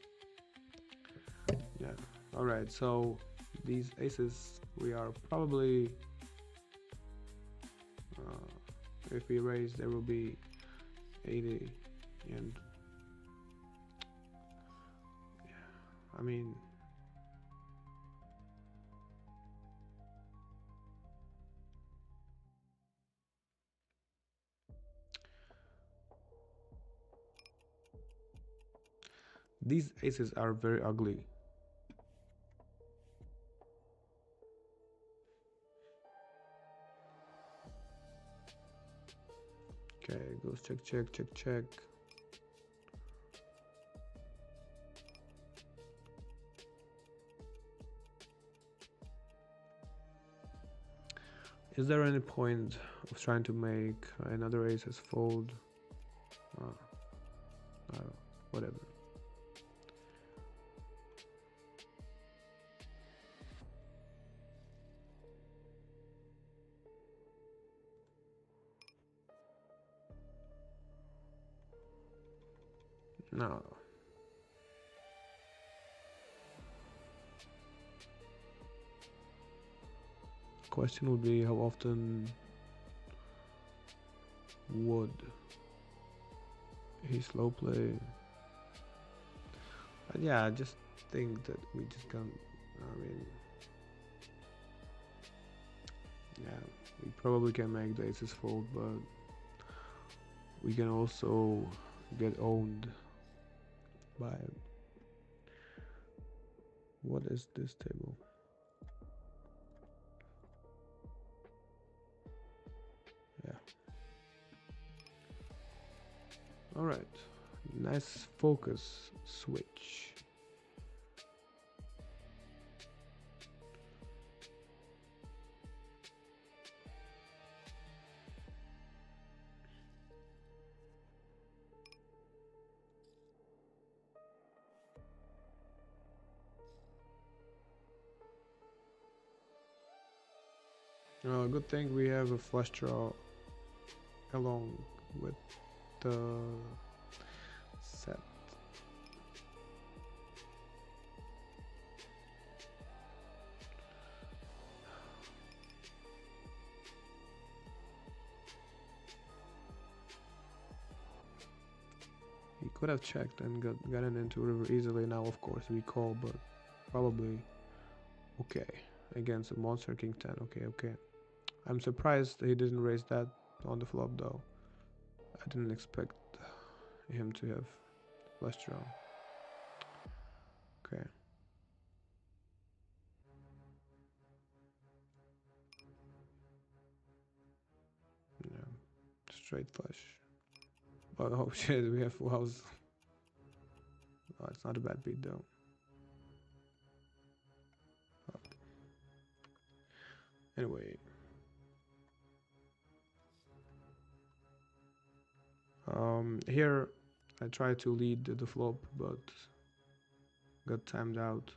Yeah. All right. So these aces, we are probably, if we raise, there will be 80, and I mean, these aces are very ugly. Okay, goes check, check, check, check. Is there any point of trying to make another aces fold? Whatever. No. Question would be how often would he slow play? But yeah, I just think that we just can't. I mean, yeah, we probably can make the aces fold, but we can also get owned by. What is this table? Yeah. All right. Nice focus switch. Good thing we have a flush draw along with the set. He could have checked and gotten into river easily. Now, of course, we call, but probably okay against a monster king 10. Okay. I'm surprised he didn't raise that on the flop though. I didn't expect him to have flush draw. Okay. Yeah. Straight flush. Oh shit, we have full house. Oh, it's not a bad beat though. Oh. Anyway. Here I tried to lead the flop, but got timed out.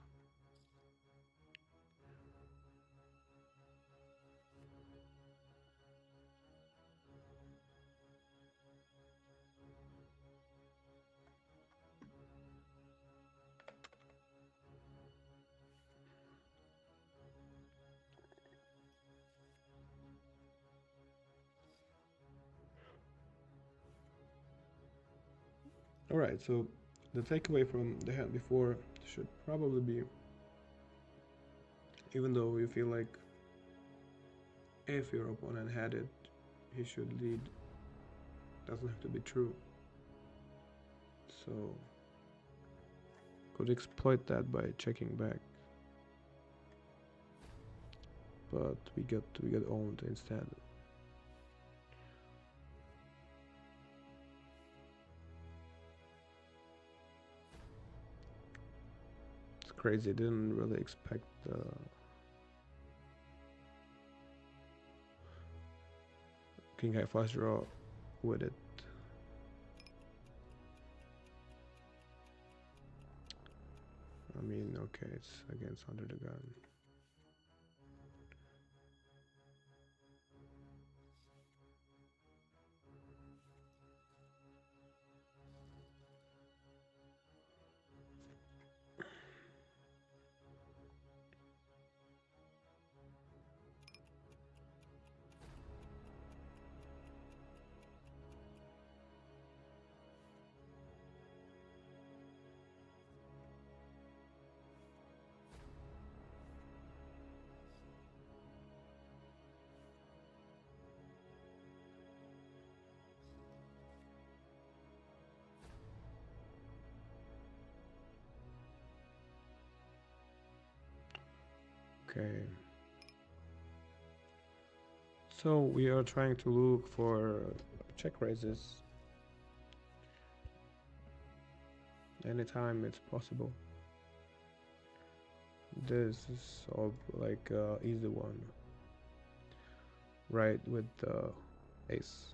Alright, so the takeaway from the hand before should probably be, even though you feel like if your opponent had it, he should lead, doesn't have to be true. So could exploit that by checking back, but we got owned instead. It's crazy. I didn't really expect king high flush draw with it. I mean, okay, it's against under the gun. Okay. So we are trying to look for check raises anytime it's possible. This is all like easy one, right, with the ace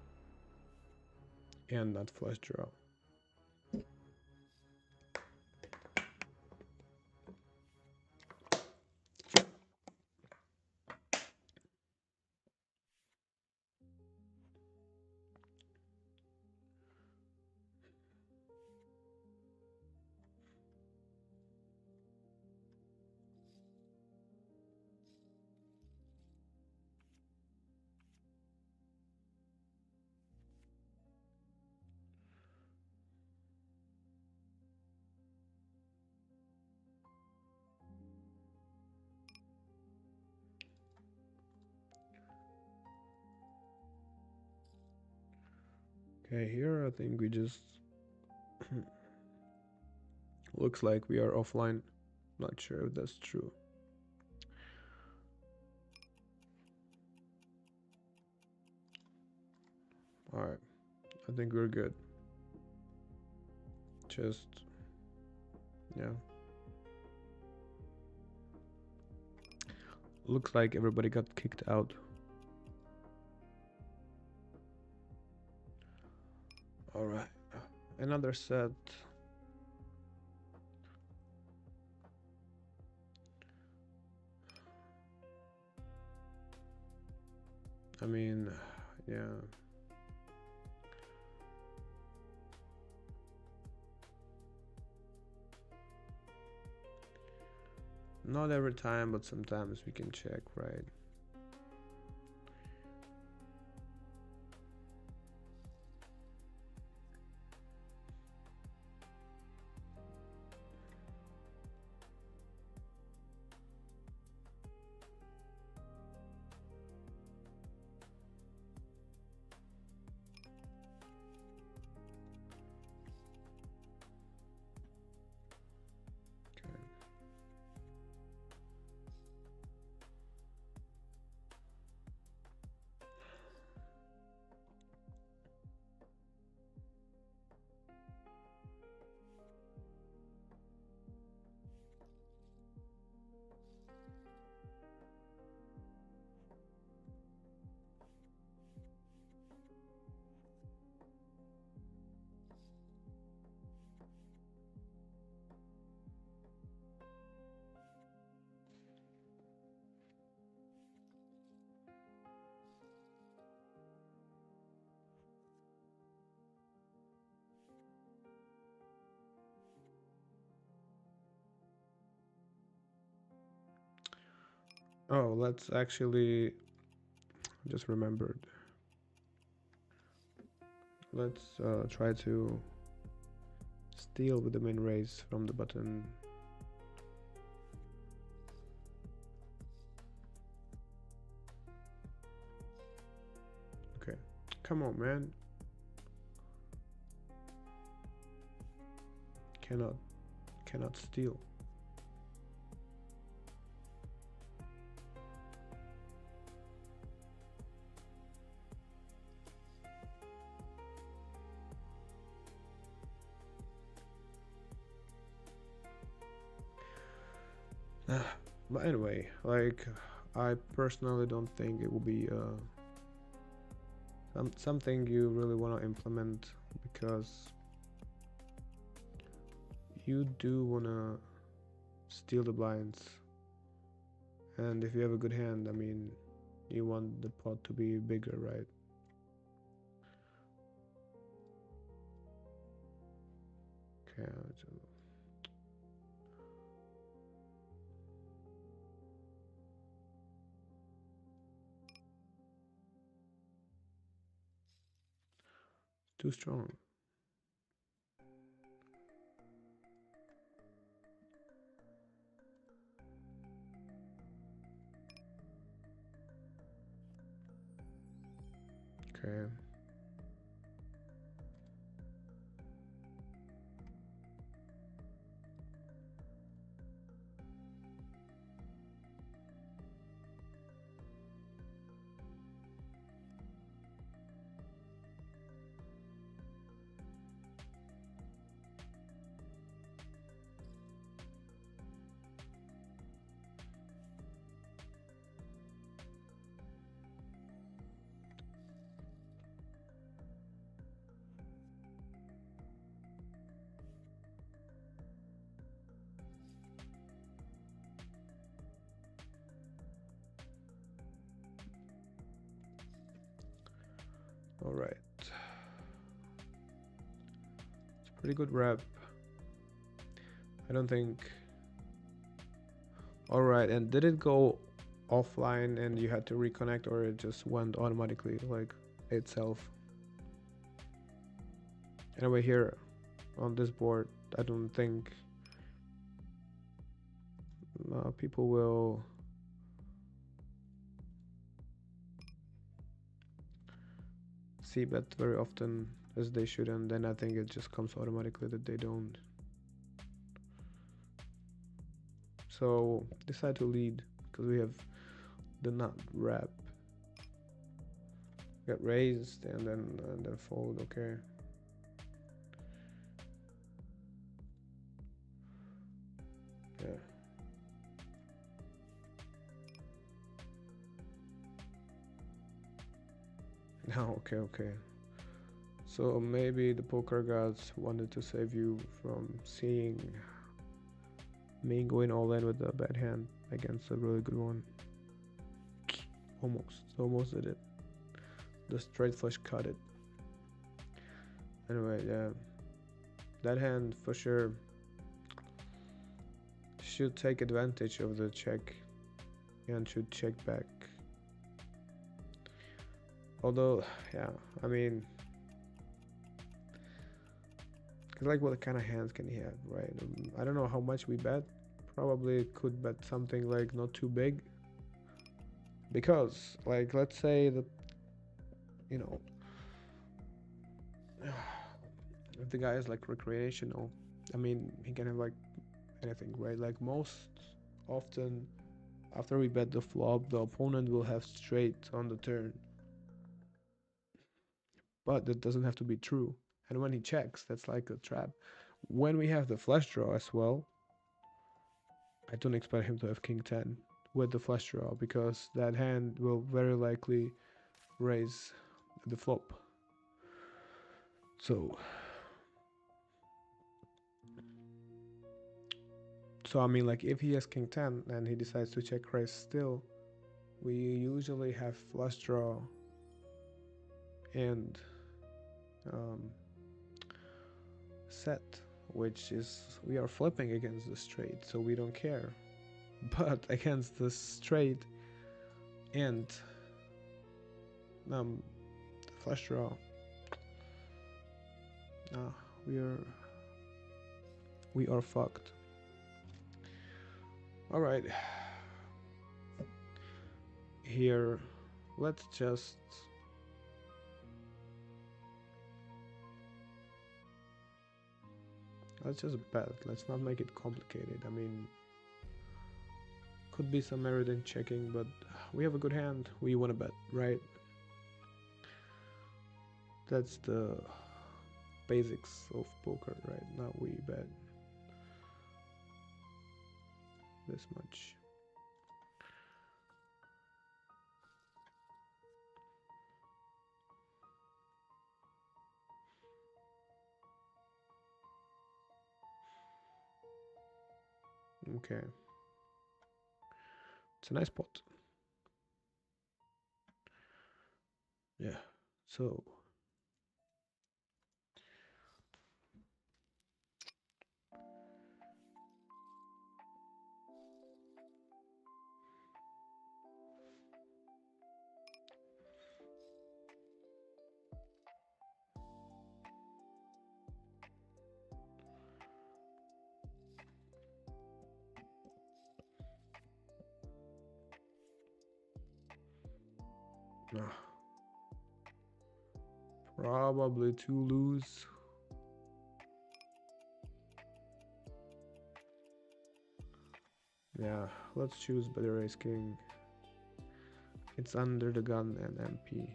and not flush draw. Okay, here I think we just looks like we are offline. Not sure if that's true. Alright, I think we're good. Just, yeah. Looks like everybody got kicked out. Alright, another set. I mean, yeah. Not every time, but sometimes we can check, right? Oh, let's actually just remembered. Let's try to steal with the main raise from the button. Okay, come on, man. cannot steal. But anyway, like, I personally don't think it will be something you really want to implement, because you do want to steal the blinds, and if you have a good hand, I mean, you want the pot to be bigger, right? Okay, too strong. Okay. All right. It's a pretty good rep. I don't think. All right, and did it go offline and you had to reconnect, or it just went automatically, like itself? Anyway, here on this board, I don't think people will see bet very often as they should, and then I think it just comes automatically that they don't. So decide to lead because we have the nut wrap. Get raised and then fold. Okay. Yeah. Now, okay. So maybe the poker gods wanted to save you from seeing me going all in with a bad hand against a really good one. Almost did it. The straight flush cut it. Anyway, yeah, that hand for sure should take advantage of the check and should check back. Although, yeah, I mean, cause like what kind of hands can he have, right? I don't know how much we bet. Probably could bet something like not too big. Because, like, let's say that, you know, if the guy is like recreational, I mean, he can have like anything, right? Like most often, after we bet the flop, the opponent will have straight on the turn. But that doesn't have to be true. And when he checks, that's like a trap. When we have the flush draw as well, I don't expect him to have king 10 with the flush draw, because that hand will very likely raise the flop. So I mean, like, if he has king 10 and he decides to check raise still, we usually have flush draw and set, which is we are flipping against the straight, so we don't care. But against the straight and flush draw, we are fucked. All right, here let's just Let's just bet. Let's not make it complicated. I mean, could be some error in checking, but we have a good hand. We want to bet, right? That's the basics of poker, right? Now we bet this much. Okay. It's a nice pot. Yeah. So probably to lose. Yeah, let's choose better ace king. It's under the gun and MP.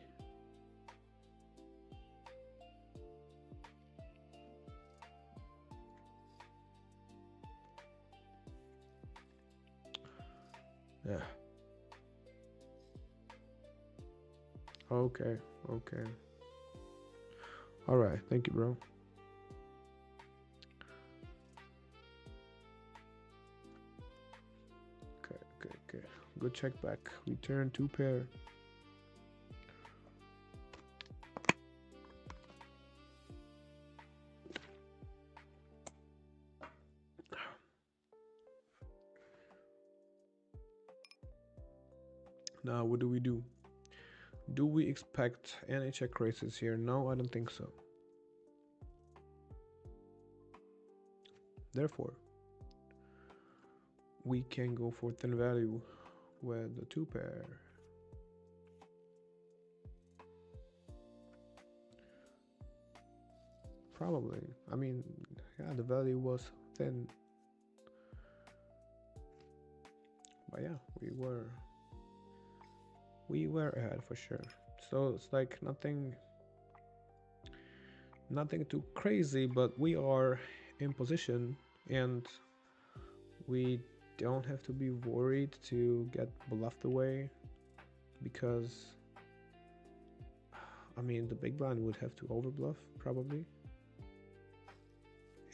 Yeah. Okay, okay. Alright, thank you, bro. Okay. Good check back. We turn 2 pair. Now, what do we do? Do we expect any check raises here? No, I don't think so. Therefore, we can go for thin value with the 2 pair. Probably. I mean, yeah, the value was thin. But yeah, we were ahead for sure. So it's like nothing too crazy, but we are in position and we don't have to be worried to get bluffed away, because I mean the big blind would have to overbluff probably.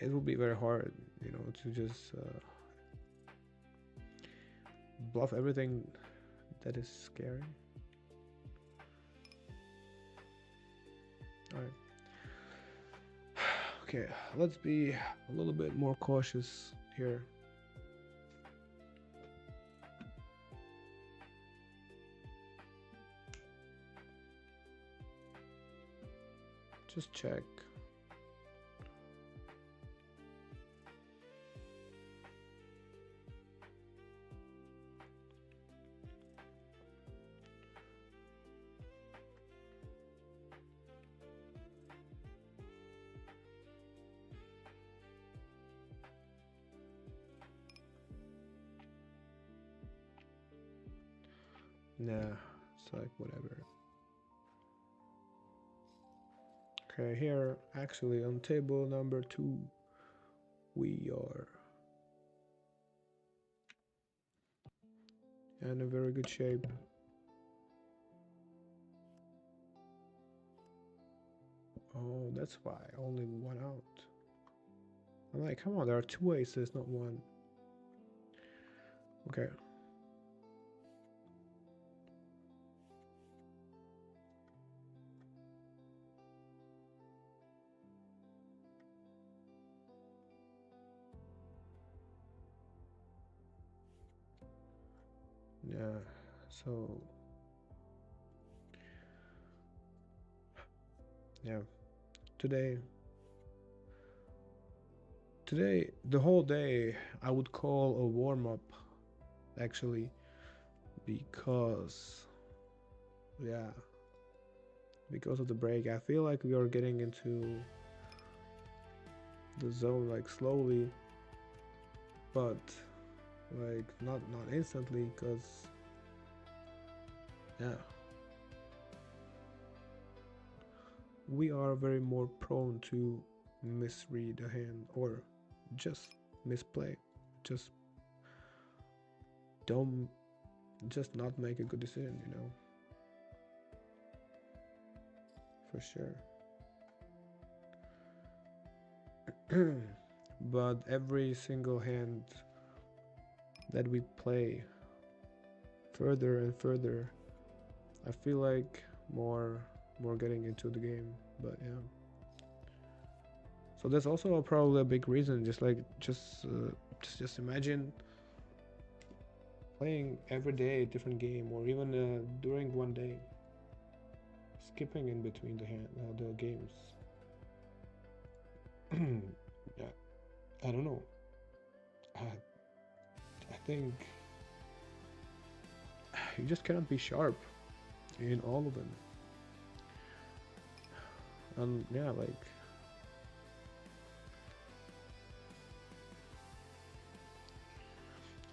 It would be very hard, you know, to just bluff everything that is scary. All right. Okay, let's be a little bit more cautious here. Just check. Nah, it's like whatever. Okay, here actually on table number 2 we are in a very good shape. Oh, that's why only 1 out. I'm like, come on, there are 2 aces, not 1. Okay. Yeah, so yeah, today the whole day I would call a warm-up actually, because yeah, because of the break I feel like we are getting into the zone like slowly, but like not instantly, because yeah, we are very more prone to misread a hand or just misplay. Just don't just not make a good decision, for sure. But every single hand that we play further and further, I feel like more getting into the game. But yeah, so that's also probably a big reason. Just imagine playing every day a different game, or even during one day, skipping in between the games. Yeah, I don't know. I think you just cannot be sharp in all of them. And yeah, like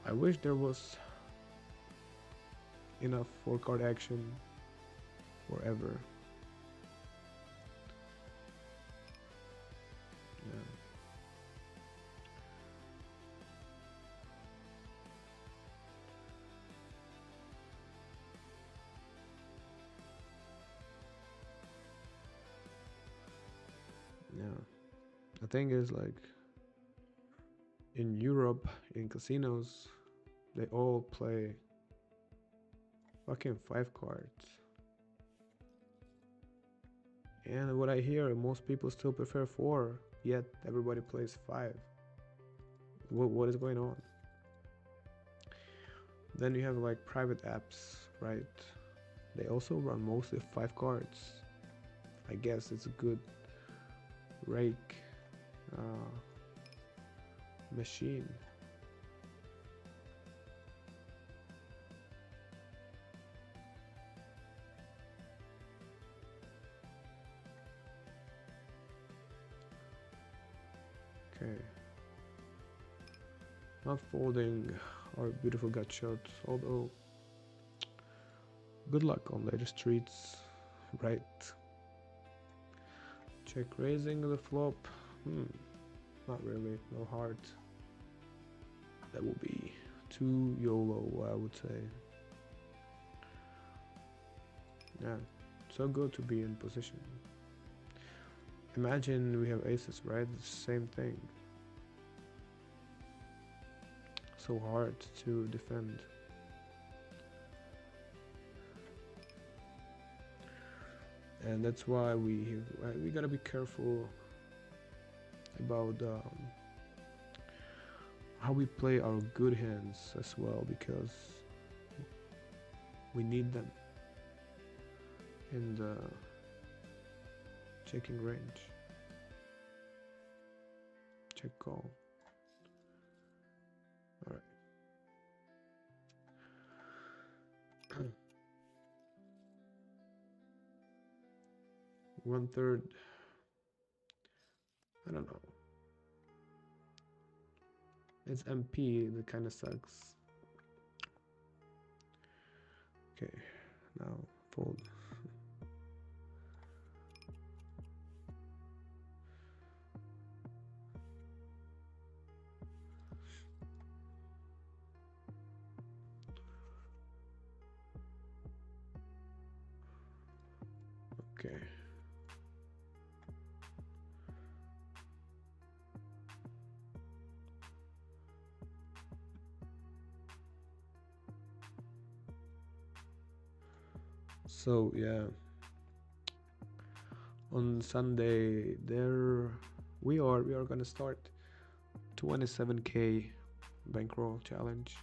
I wish there was enough four card action forever. Yeah. Yeah. The thing is, like, in Europe, in casinos, they all play fucking five cards. And what I hear, most people still prefer four, yet everybody plays five. What is going on? Then you have like private apps, right? They also run mostly five cards. I guess it's a good rake machine. Okay. Not folding our beautiful gut shot, although good luck on later streets, right? Check raising the flop. Not really, no heart. That will be too YOLO, I would say. Yeah, so good to be in position. Imagine we have aces, right? The same thing. So hard to defend. And that's why we gotta be careful about how we play our good hands as well, because we need them in the checking range. Check call. All right. 1/3. I don't know. It's MP that kind of sucks. Okay, now fold. Okay. So yeah, on Sunday we are gonna start 27K bankroll challenge.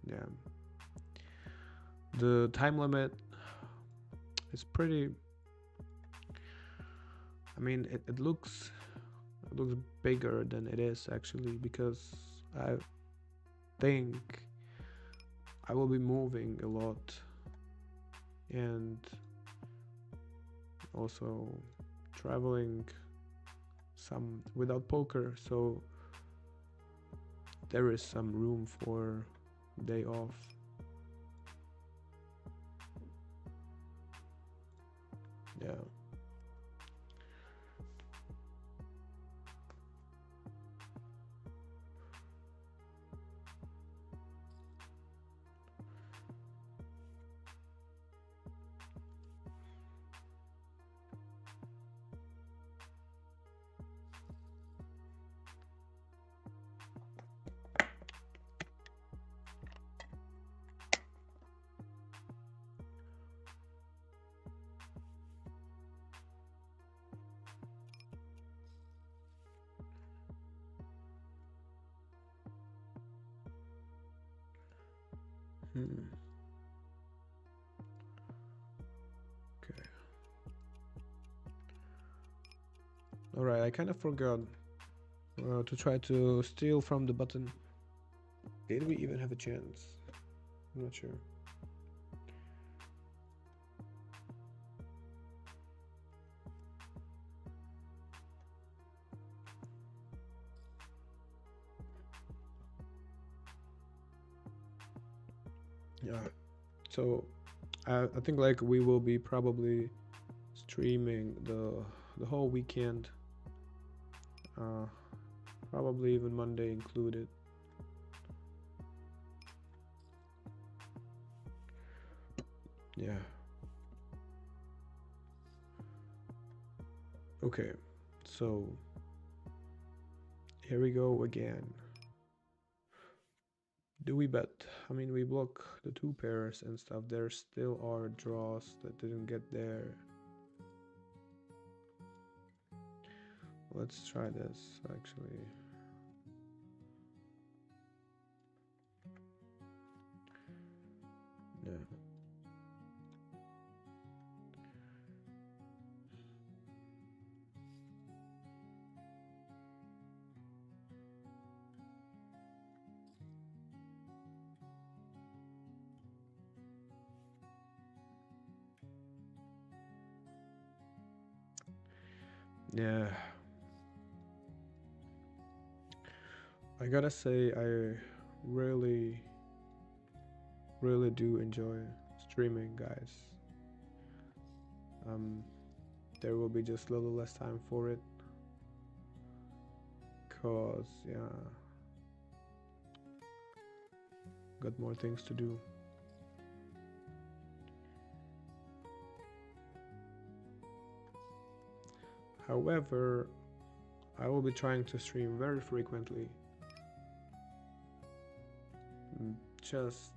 Yeah, the time limit is pretty. I mean, it looks bigger than it is actually, because I think I will be moving a lot, and also traveling some without poker, so there is some room for day off. Yeah. Hmm. Okay. All right, I kind of forgot to try to steal from the button. Did we even have a chance? I'm not sure. Yeah. So I think like we will be probably streaming the whole weekend, uh, probably even Monday included. Yeah. Okay. So here we go again. Do we bet? I mean, we block the two pairs and stuff. There still are draws that didn't get there. Let's try this actually. Yeah. Yeah. I gotta say, I really, really do enjoy streaming, guys. Um, there will be just a little less time for it, cause yeah, got more things to do. However, I will be trying to stream very frequently. Just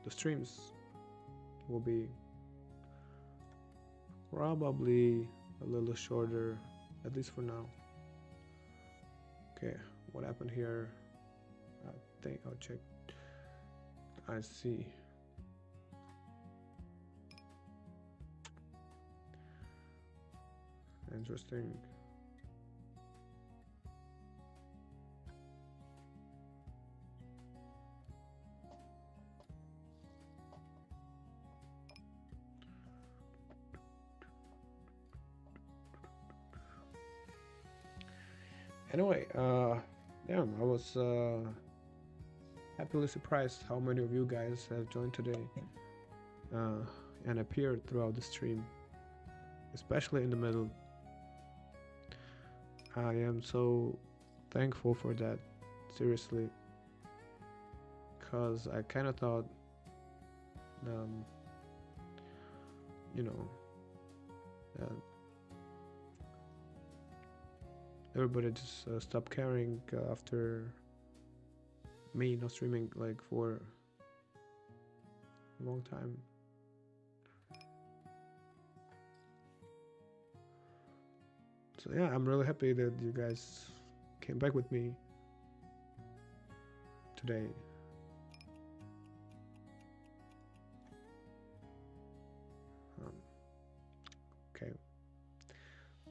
the streams will be probably a little shorter, at least for now. Okay, what happened here? I think I'll check. I see. Interesting. Anyway, damn, I was happily surprised how many of you guys have joined today uh, and appeared throughout the stream, especially in the middle. I am so thankful for that, seriously, because I kind of thought, um, you know, that everybody just stopped caring after me not streaming like for a long time. So yeah, I'm really happy that you guys came back with me today. Okay,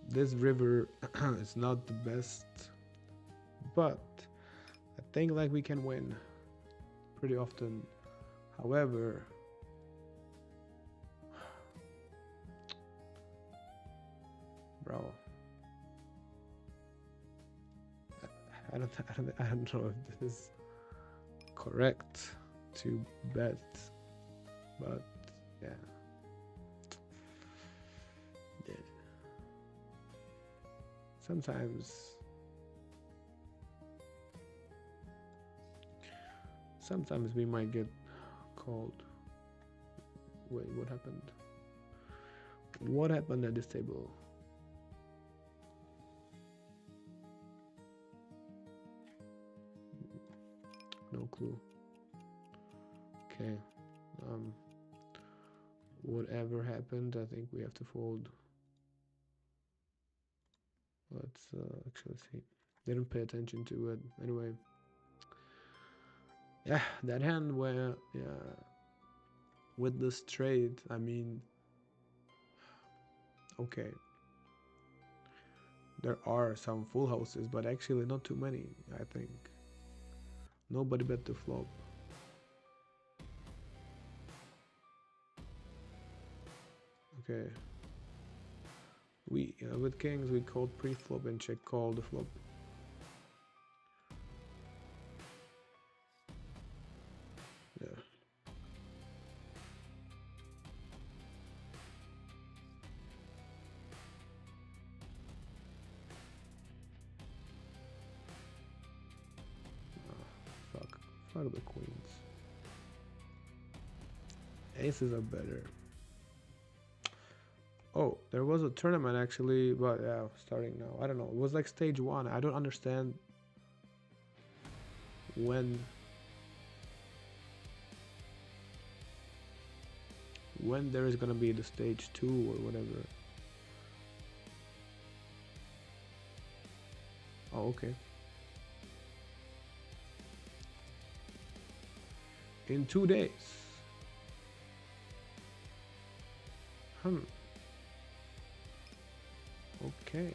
this river is not the best, but I think like we can win pretty often. However, I don't know if this is correct to bet, but yeah. Yeah. Sometimes, sometimes we might get called. Wait, what happened? What happened at this table? No clue. Okay. Um, whatever happened, I think we have to fold. Let's actually see. Didn't pay attention to it. Anyway. Yeah, that hand where yeah with the straight, I mean, okay. There are some full houses, but actually not too many, I think. Nobody bet the flop. Okay. We with kings we called pre-flop and check call the flop. Yeah. Fuck. Fuck the queens. Aces are better. Oh, there was a tournament actually, but yeah, starting now. I don't know. It was like stage one. I don't understand when there is gonna be the stage two or whatever. Oh, okay. In 2 days. Hmm. Okay.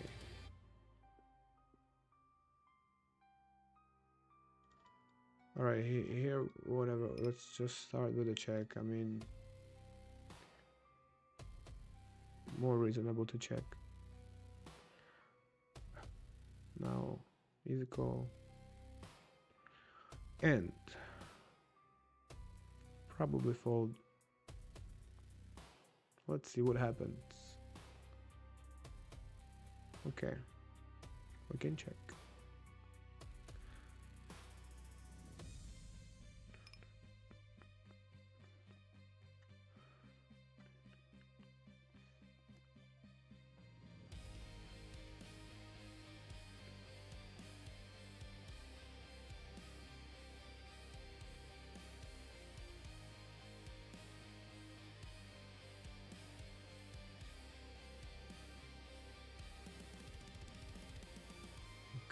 All right, here, whatever. Let's just start with a check. I mean, more reasonable to check. Now, easy call. And probably fold. Let's see what happens. Okay, we can check.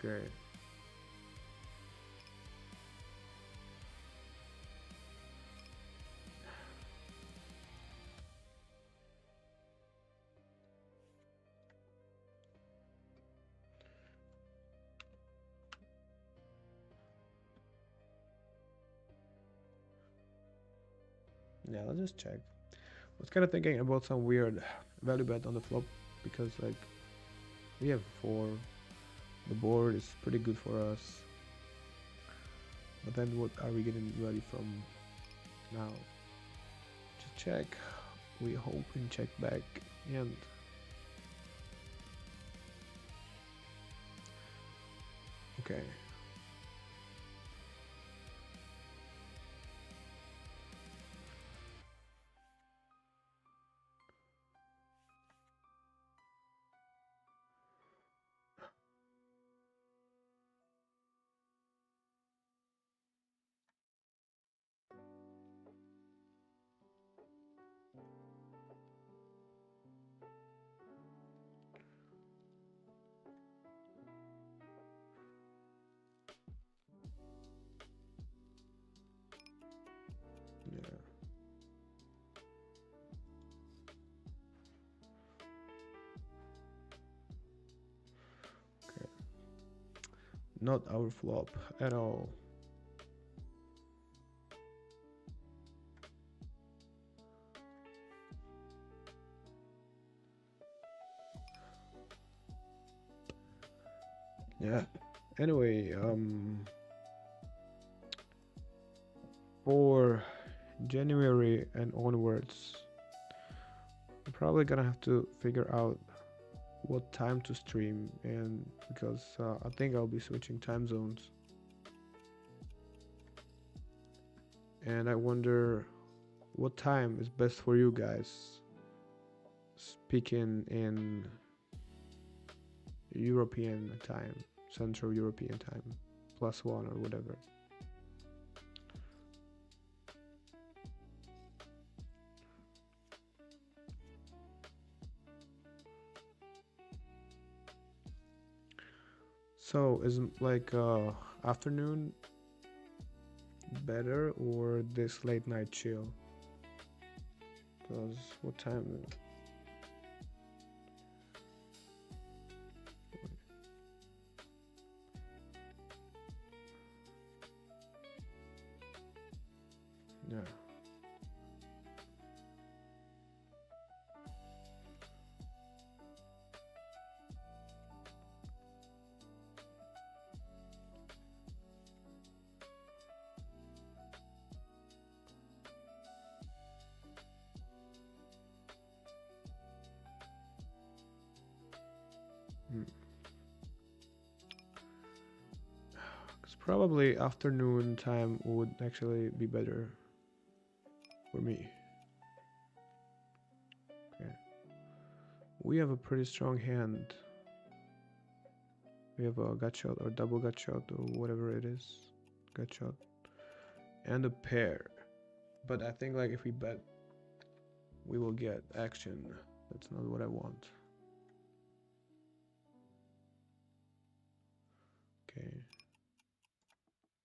Okay. Yeah, let's just check. I was kind of thinking about some weird value bet on the flop because like we have four. The board is pretty good for us. But then what are we getting ready from now? Just check. We hope and check back and okay. Yeah. Okay. Not our flop at all. Yeah. Anyway, for January and onwards, I'm probably gonna have to figure out what time to stream, and because I think I'll be switching time zones, and I wonder what time is best for you guys, speaking in European time, Central European time, +1 or whatever. So is like afternoon better or this late night chill? Because what time? Yeah. Because probably afternoon time would actually be better for me. Okay. We have a pretty strong hand. We have a gut shot or double gut shot or whatever it is. Gut shot. And a pair. But I think like if we bet, we will get action. That's not what I want. Okay.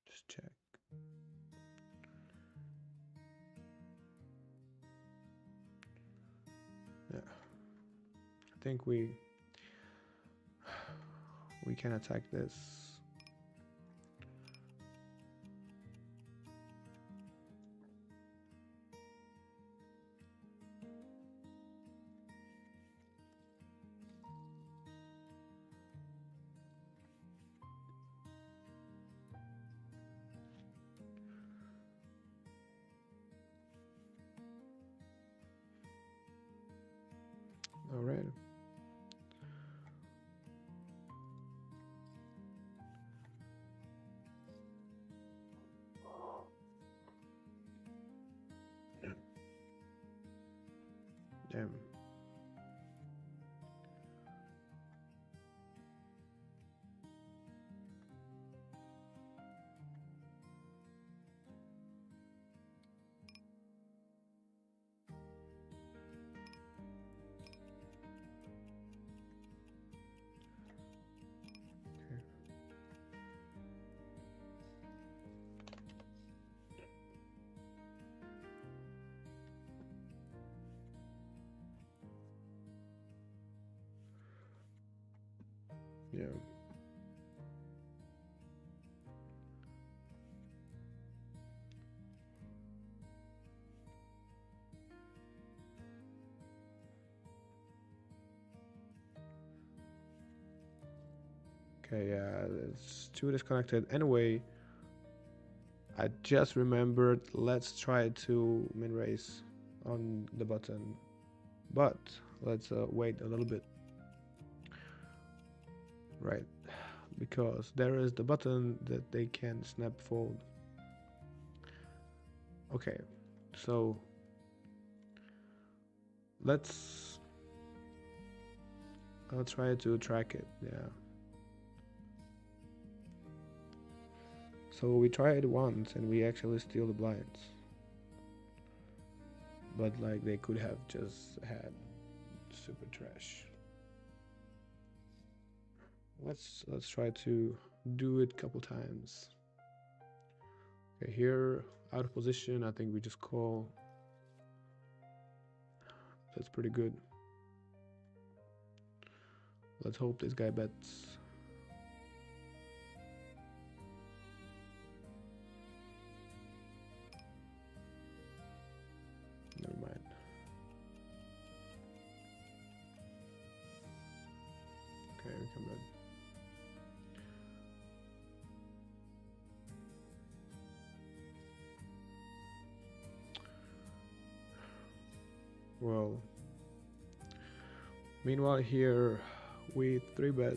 Just check. Yeah. I think we can attack this. All right. Damn. Okay. Yeah. Okay, yeah, it's too disconnected. Anyway, I just remembered, let's try to min race on the button. But let's wait a little bit. Right, because there is the button that they can snap fold. Okay, so I'll try to track it. Yeah. So we tried once and we actually steal the blinds. But like they could have just had super trash. Let's try to do it a couple times. Okay, here out of position, I think we just call. That's pretty good. Let's hope this guy bets. Never mind. Okay, we can bet. Well, meanwhile here we 3 bet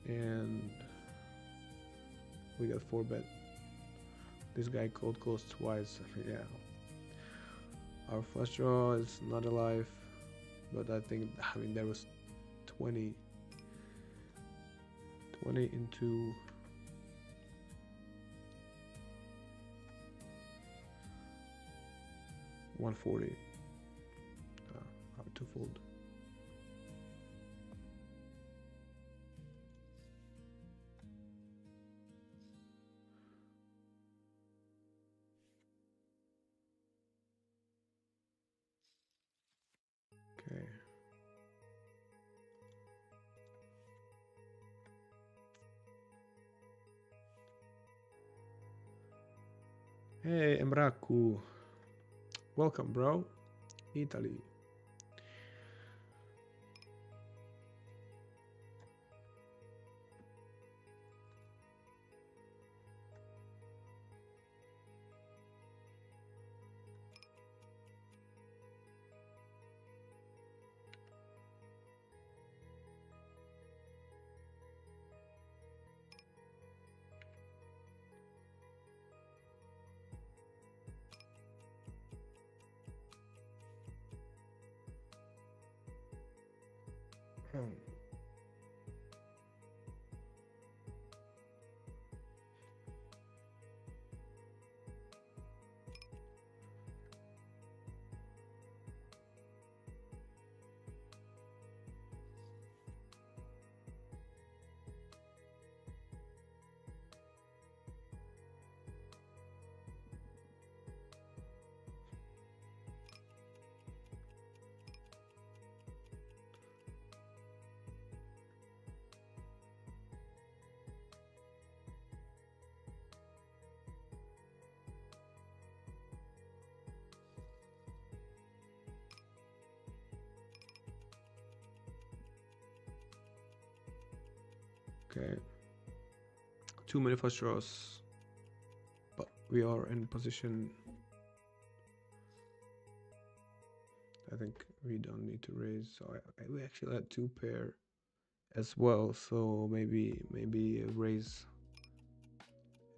and we got 4 bet. This guy cold closed twice. Yeah, our first draw is not alive, but I mean there was 20 into 140. Hard to fold. Okay. Hey, Emraku. Welcome, bro. Italy. Okay. Too many flush draws, but we are in position. I think we don't need to raise. So we actually had 2 pair as well. So maybe a raise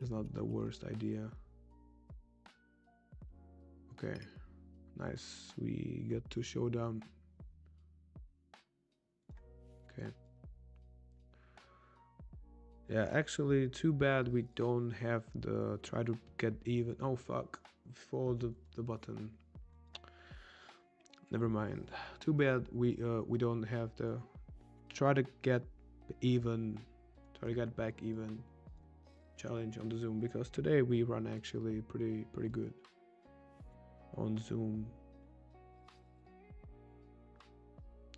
is not the worst idea. Okay, nice. We got to showdown. Okay. Yeah, actually, too bad we don't have the try to get even. Oh fuck! For the button. Never mind. Too bad we don't have the try to get even, try to get back even challenge on the Zoom, because today we run actually pretty good on Zoom.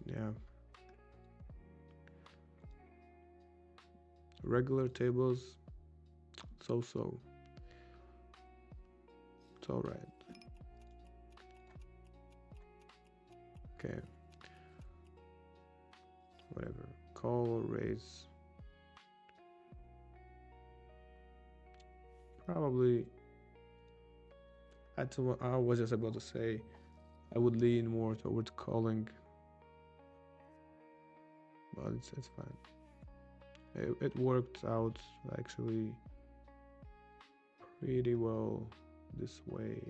Yeah. Regular tables, so. It's all right. Okay. Whatever. Call or raise. Probably. I was just about to say I would lean more towards calling, but it's fine. It worked out actually pretty well this way.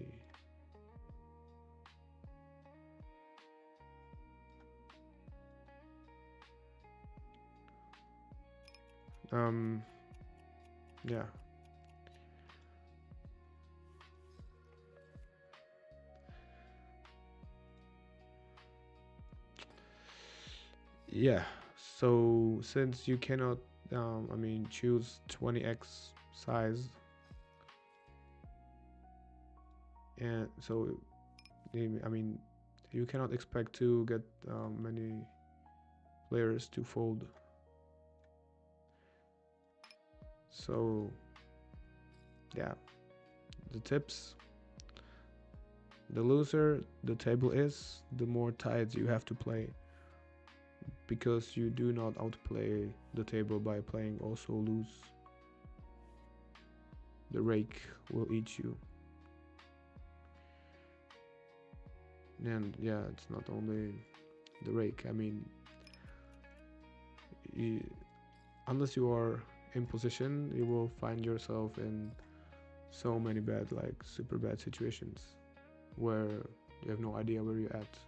Yeah. Yeah. So since you cannot, I mean, choose 20x size, and so I mean, you cannot expect to get many players to fold. So yeah, the tips. The looser the table is, the more tides you have to play, because you do not outplay the table by playing also loose. The rake will eat you. And yeah, it's not only the rake. I mean, you, unless you are in position, you will find yourself in so many bad, like super bad situations where you have no idea where you're at.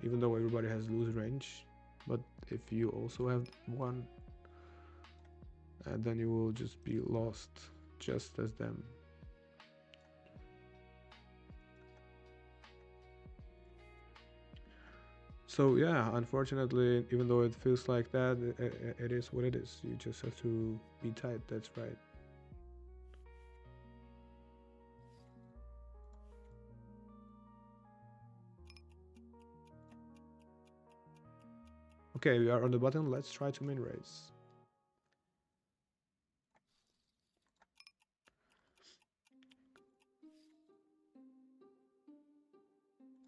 Even though everybody has loose range, but if you also have one, then you will just be lost just as them. So yeah, unfortunately, even though it feels like that, it is what it is. You just have to be tight. That's right. Okay, we are on the button. Let's try to min raise.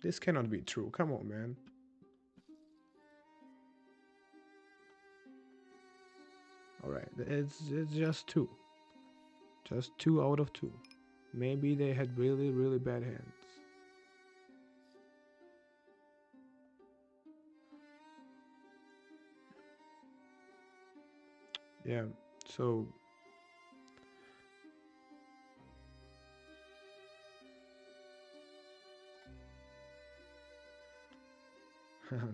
This cannot be true. Come on, man. All right, it's just two out of two. Maybe they had really bad hands. Yeah. So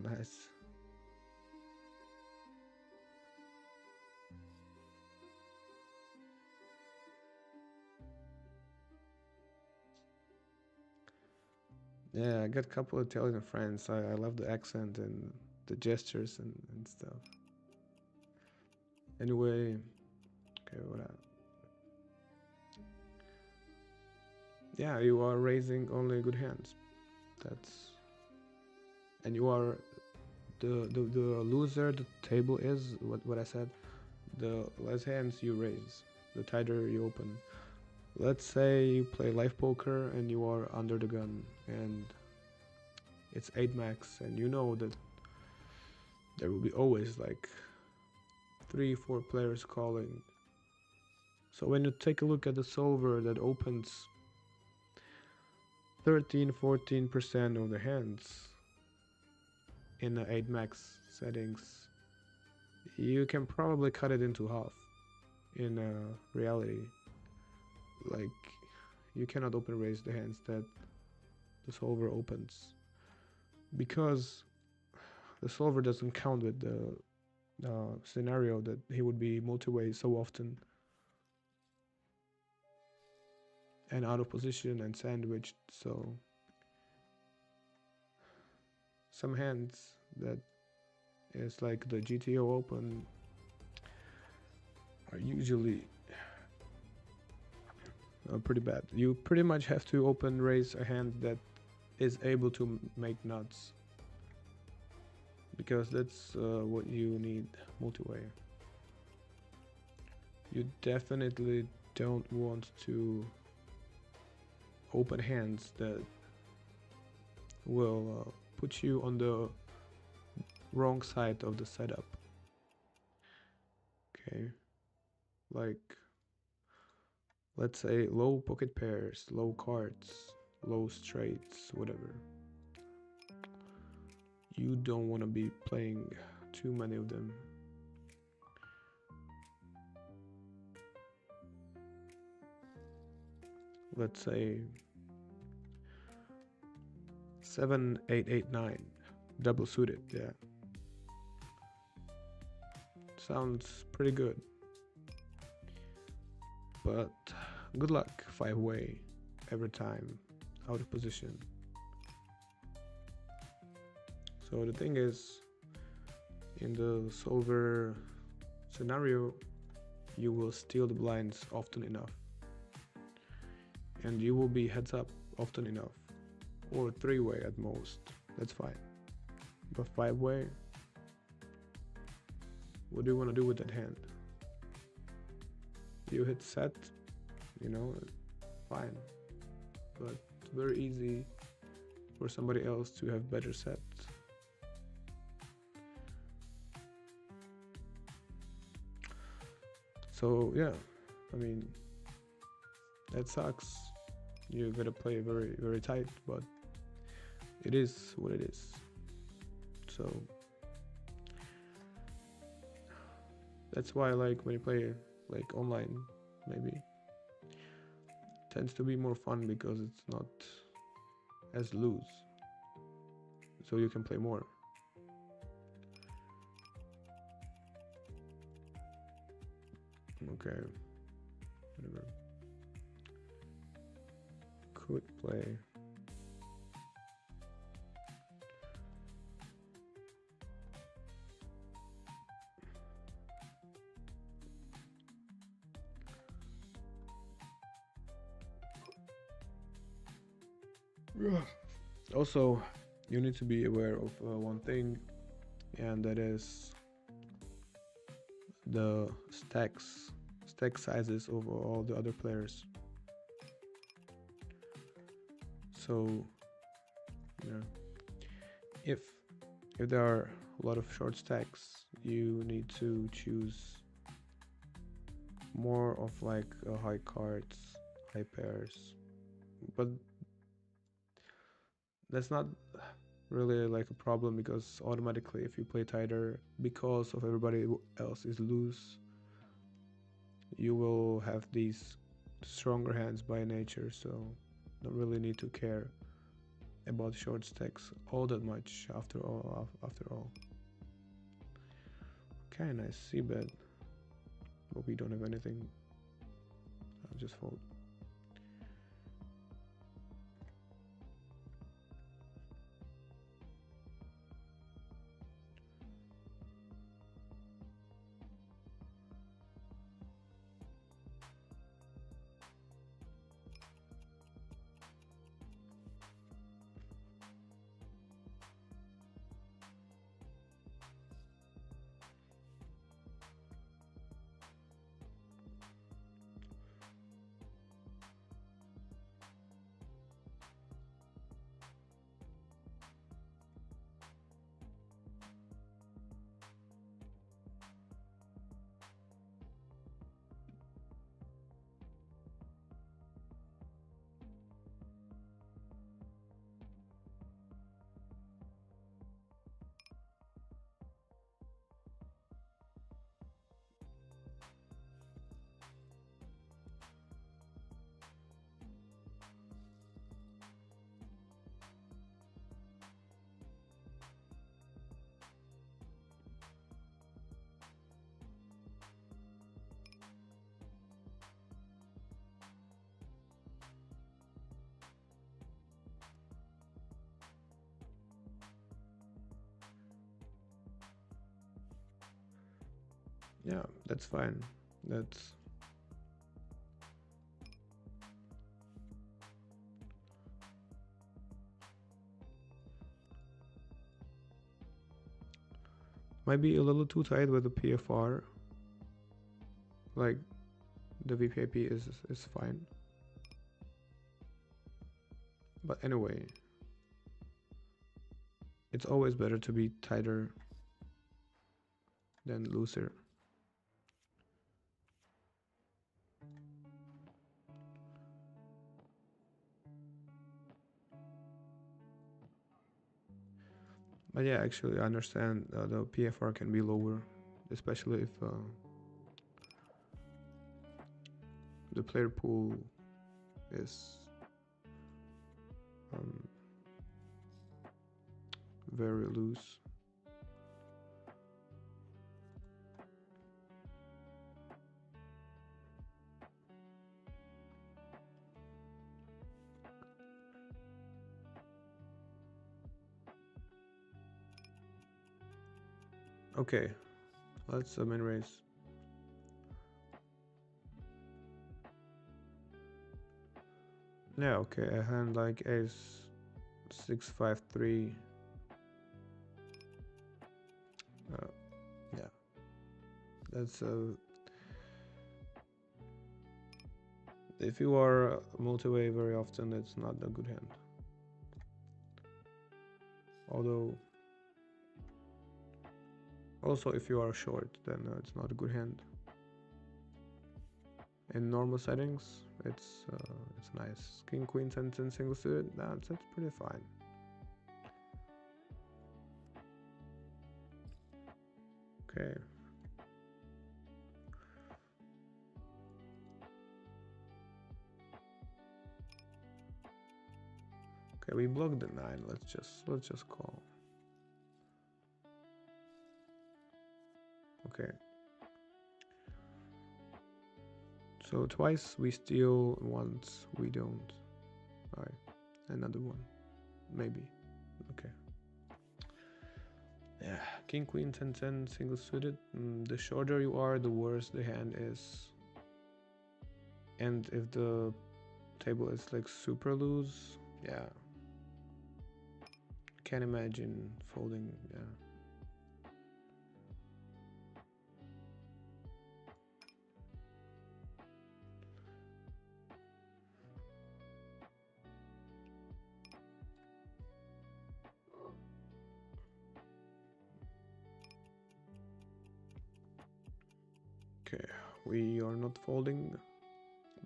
nice. Yeah, I got a couple of Italian friends. I love the accent and the gestures and stuff. Anyway, okay, what? Yeah, you are raising only good hands. That's and you are the loser. The table is what I said. The less hands you raise, the tighter you open. Let's say you play live poker and you are under the gun and it's 8 max and you know that there will be always like 3 4 players calling. So when you take a look at the solver that opens 13-14% of the hands in the 8 max settings, you can probably cut it into half in reality. Like, you cannot open raise the hands that the solver opens because the solver doesn't count with the scenario that he would be multi-way so often and out of position and sandwiched. So some hands that is like the GTO open are usually pretty bad. You pretty much have to open raise a hand that is able to make nuts because that's what you need multi-way. You definitely don't want to open hands that will put you on the wrong side of the setup. Okay, like let's say low pocket pairs, low cards, low straights, whatever. You don't want to be playing too many of them. Let's say 7 8 8 9 double suited. Yeah, sounds pretty good, but good luck 5-way every time out of position. So the thing is, in the solver scenario, you will steal the blinds often enough and you will be heads up often enough, or 3-way at most. That's fine. But 5-way, what do you want to do with that hand? You hit set, you know, fine, but it's very easy for somebody else to have better set. So yeah, I mean, that sucks. You gotta play very tight, but it is what it is. So that's why, like, when you play like online, maybe tends to be more fun because it's not as loose, so you can play more. Okay, whatever. Could play. Also, you need to be aware of one thing, and that is the stack sizes of all the other players. So, yeah, if if there are a lot of short stacks, you need to choose more of like high cards, high pairs. But that's not really like a problem, because automatically if you play tighter because of everybody else is loose, you will have these stronger hands by nature, so don't really need to care about short stacks all that much after all. Okay, nice c-bet, but we don't have anything. I'll just fold. Yeah, that's fine. That's might be a little too tight with the PFR. Like, the VPIP is fine. But anyway, it's always better to be tighter than looser. But yeah, actually, I understand the PFR can be lower, especially if the player pool is um, very loose. Okay, let's min raise. Yeah, okay, a hand like ace 6-5-3. Yeah, that's if you are multi-way very often, it's not a good hand. Although, also if you are short, then it's not a good hand. In normal settings, it's nice. King, queen, 10, 10 single suited. That's pretty fine. Okay. Okay, we blocked the 9. Let's just call. Okay. So twice we steal, once we don't. Alright. Another one. Maybe. Okay. Yeah. King, queen, 10, 10, single suited. The shorter you are, the worse the hand is. And if the table is like super loose, yeah. Can't imagine folding, yeah. Okay, we are not folding.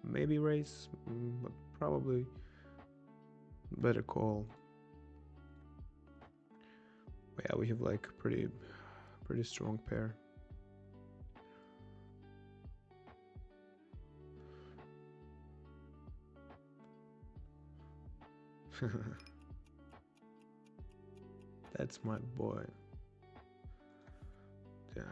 Maybe raise, but probably better call. But yeah, we have like pretty strong pair. That's my boy. Yeah.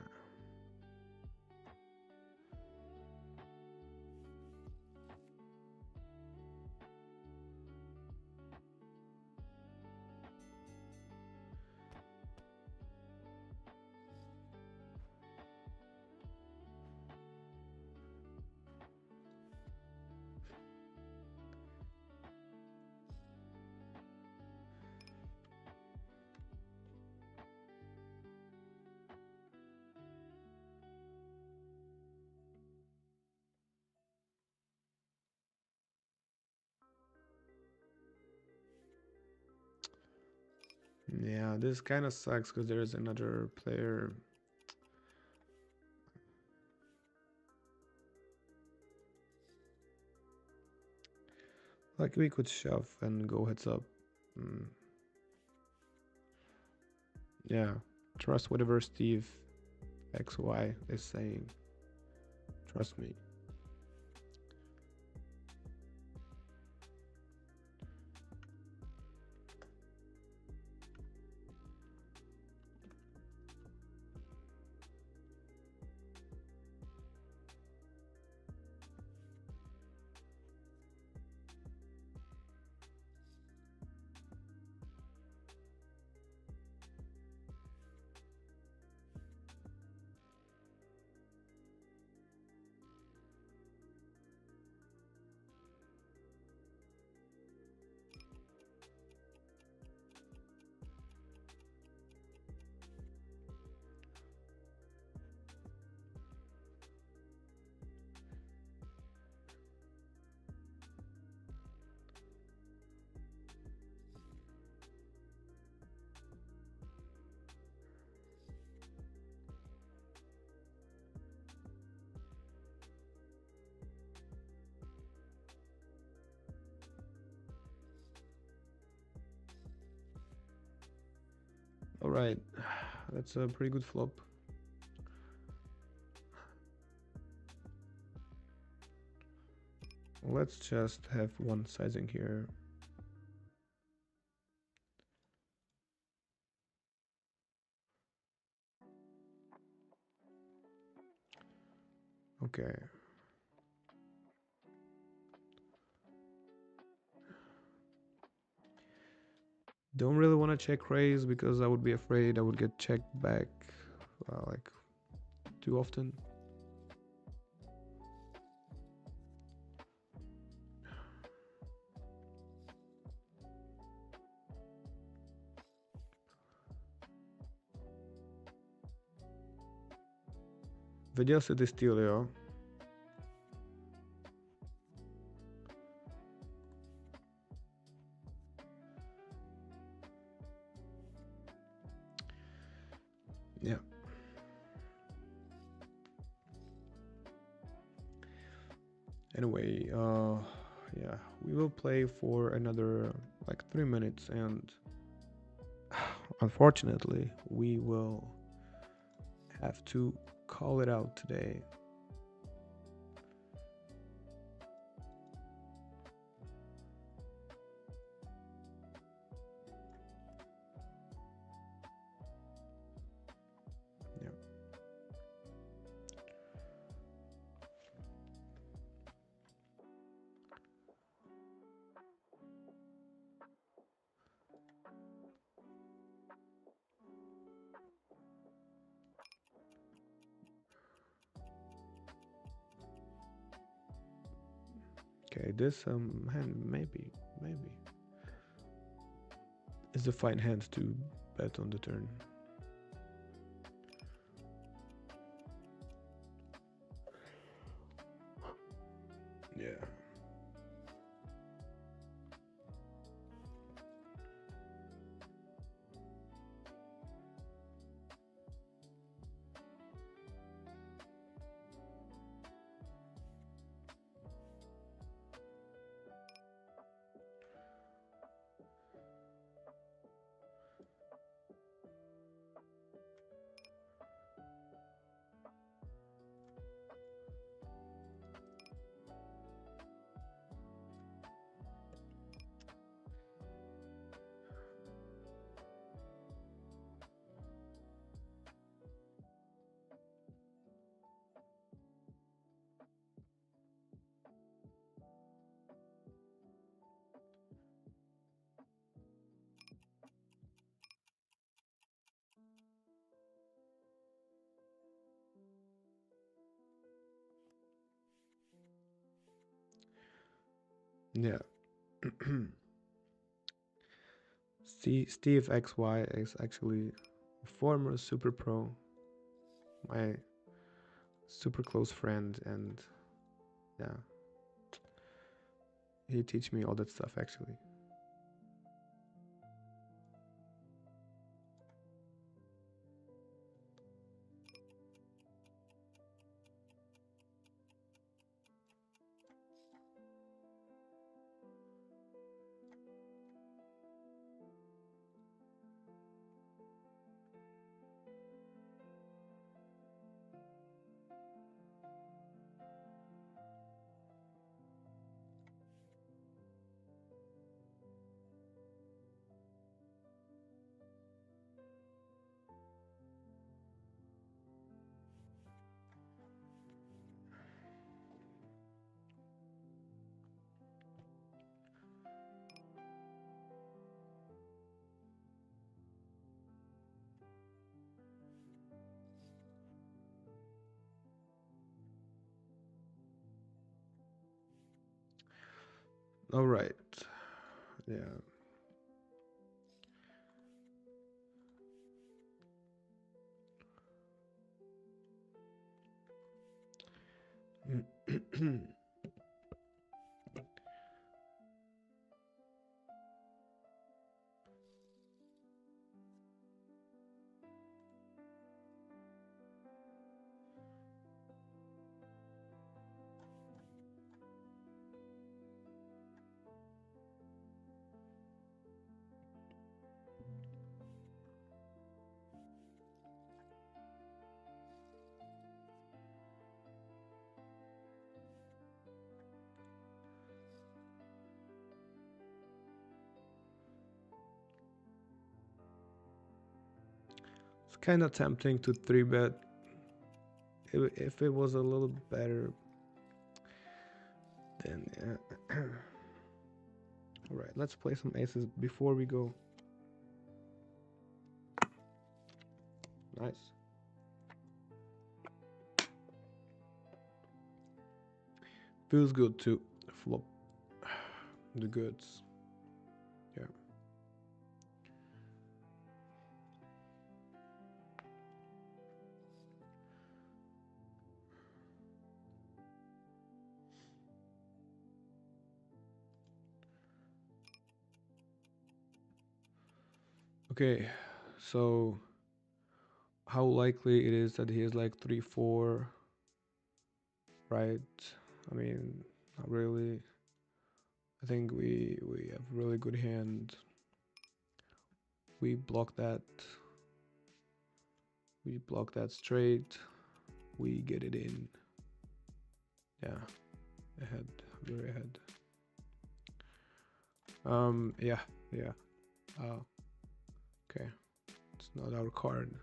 Yeah, this kind of sucks because there is another player. Like we could shove and go heads up. Yeah, trust whatever Steve XY is saying. Trust me. All right, that's a pretty good flop. Let's just have one sizing here. Okay. Don't really want to check raise because I would be afraid I would get checked back like too often. Viděl jsi ty styly, jo? Yeah. Anyway, yeah, we will play for another like 3 minutes, and unfortunately, we will have to call it out today. Yeah. Okay, this hand maybe is a fine hand to bet on the turn. Yeah. Yeah. Steve XY is actually a former super pro, my super close friend, and yeah, he teach me all that stuff actually. All right. Yeah. It's kind of tempting to 3-bet if it was a little better. Then yeah. All right, let's play some aces before we go. Nice. Feels good to flop the goods. Yeah. Okay, so how likely it is that he is like 3-4, right? I mean, not really. I think we have really good hand. We block that. We block that straight. We get it in. Yeah, ahead, very ahead. Yeah, yeah. Oh, okay. It's not our card.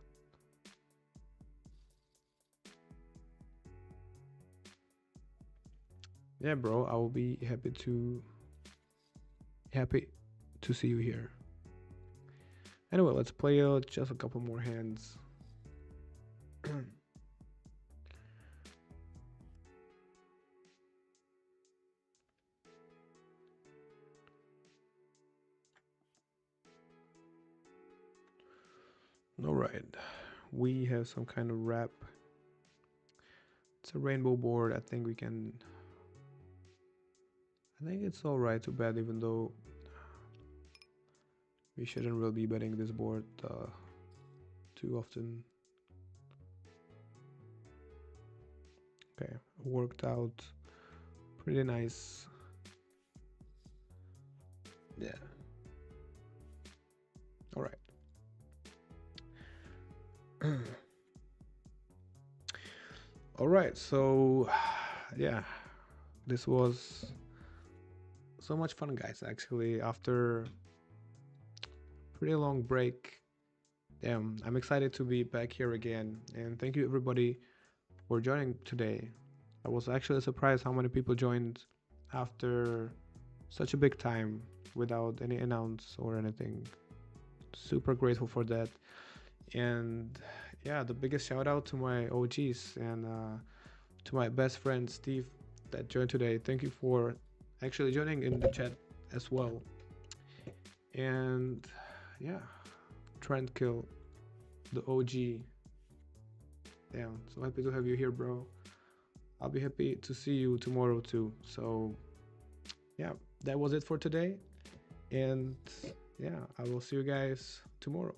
Yeah, bro. I will be happy to see you here. Anyway, let's play just a couple more hands. All right, we have some kind of wrap. It's a rainbow board. I think we can. I think it's all right to bet, even though we shouldn't really be betting this board too often. Okay, worked out pretty nice. Yeah. All right. All right. So, yeah, this was so much fun, guys. Actually, after pretty long break, I'm excited to be back here again. And thank you, everybody, for joining today. I was actually surprised how many people joined after such a big time without any announce or anything. Super grateful for that. And yeah, the biggest shout out to my OGs and to my best friend Steve that joined today. Thank you for actually joining in the chat as well. And yeah, Trent Kill, the OG. Damn, so happy to have you here, bro. I'll be happy to see you tomorrow too. So yeah, that was it for today. And yeah, I will see you guys tomorrow.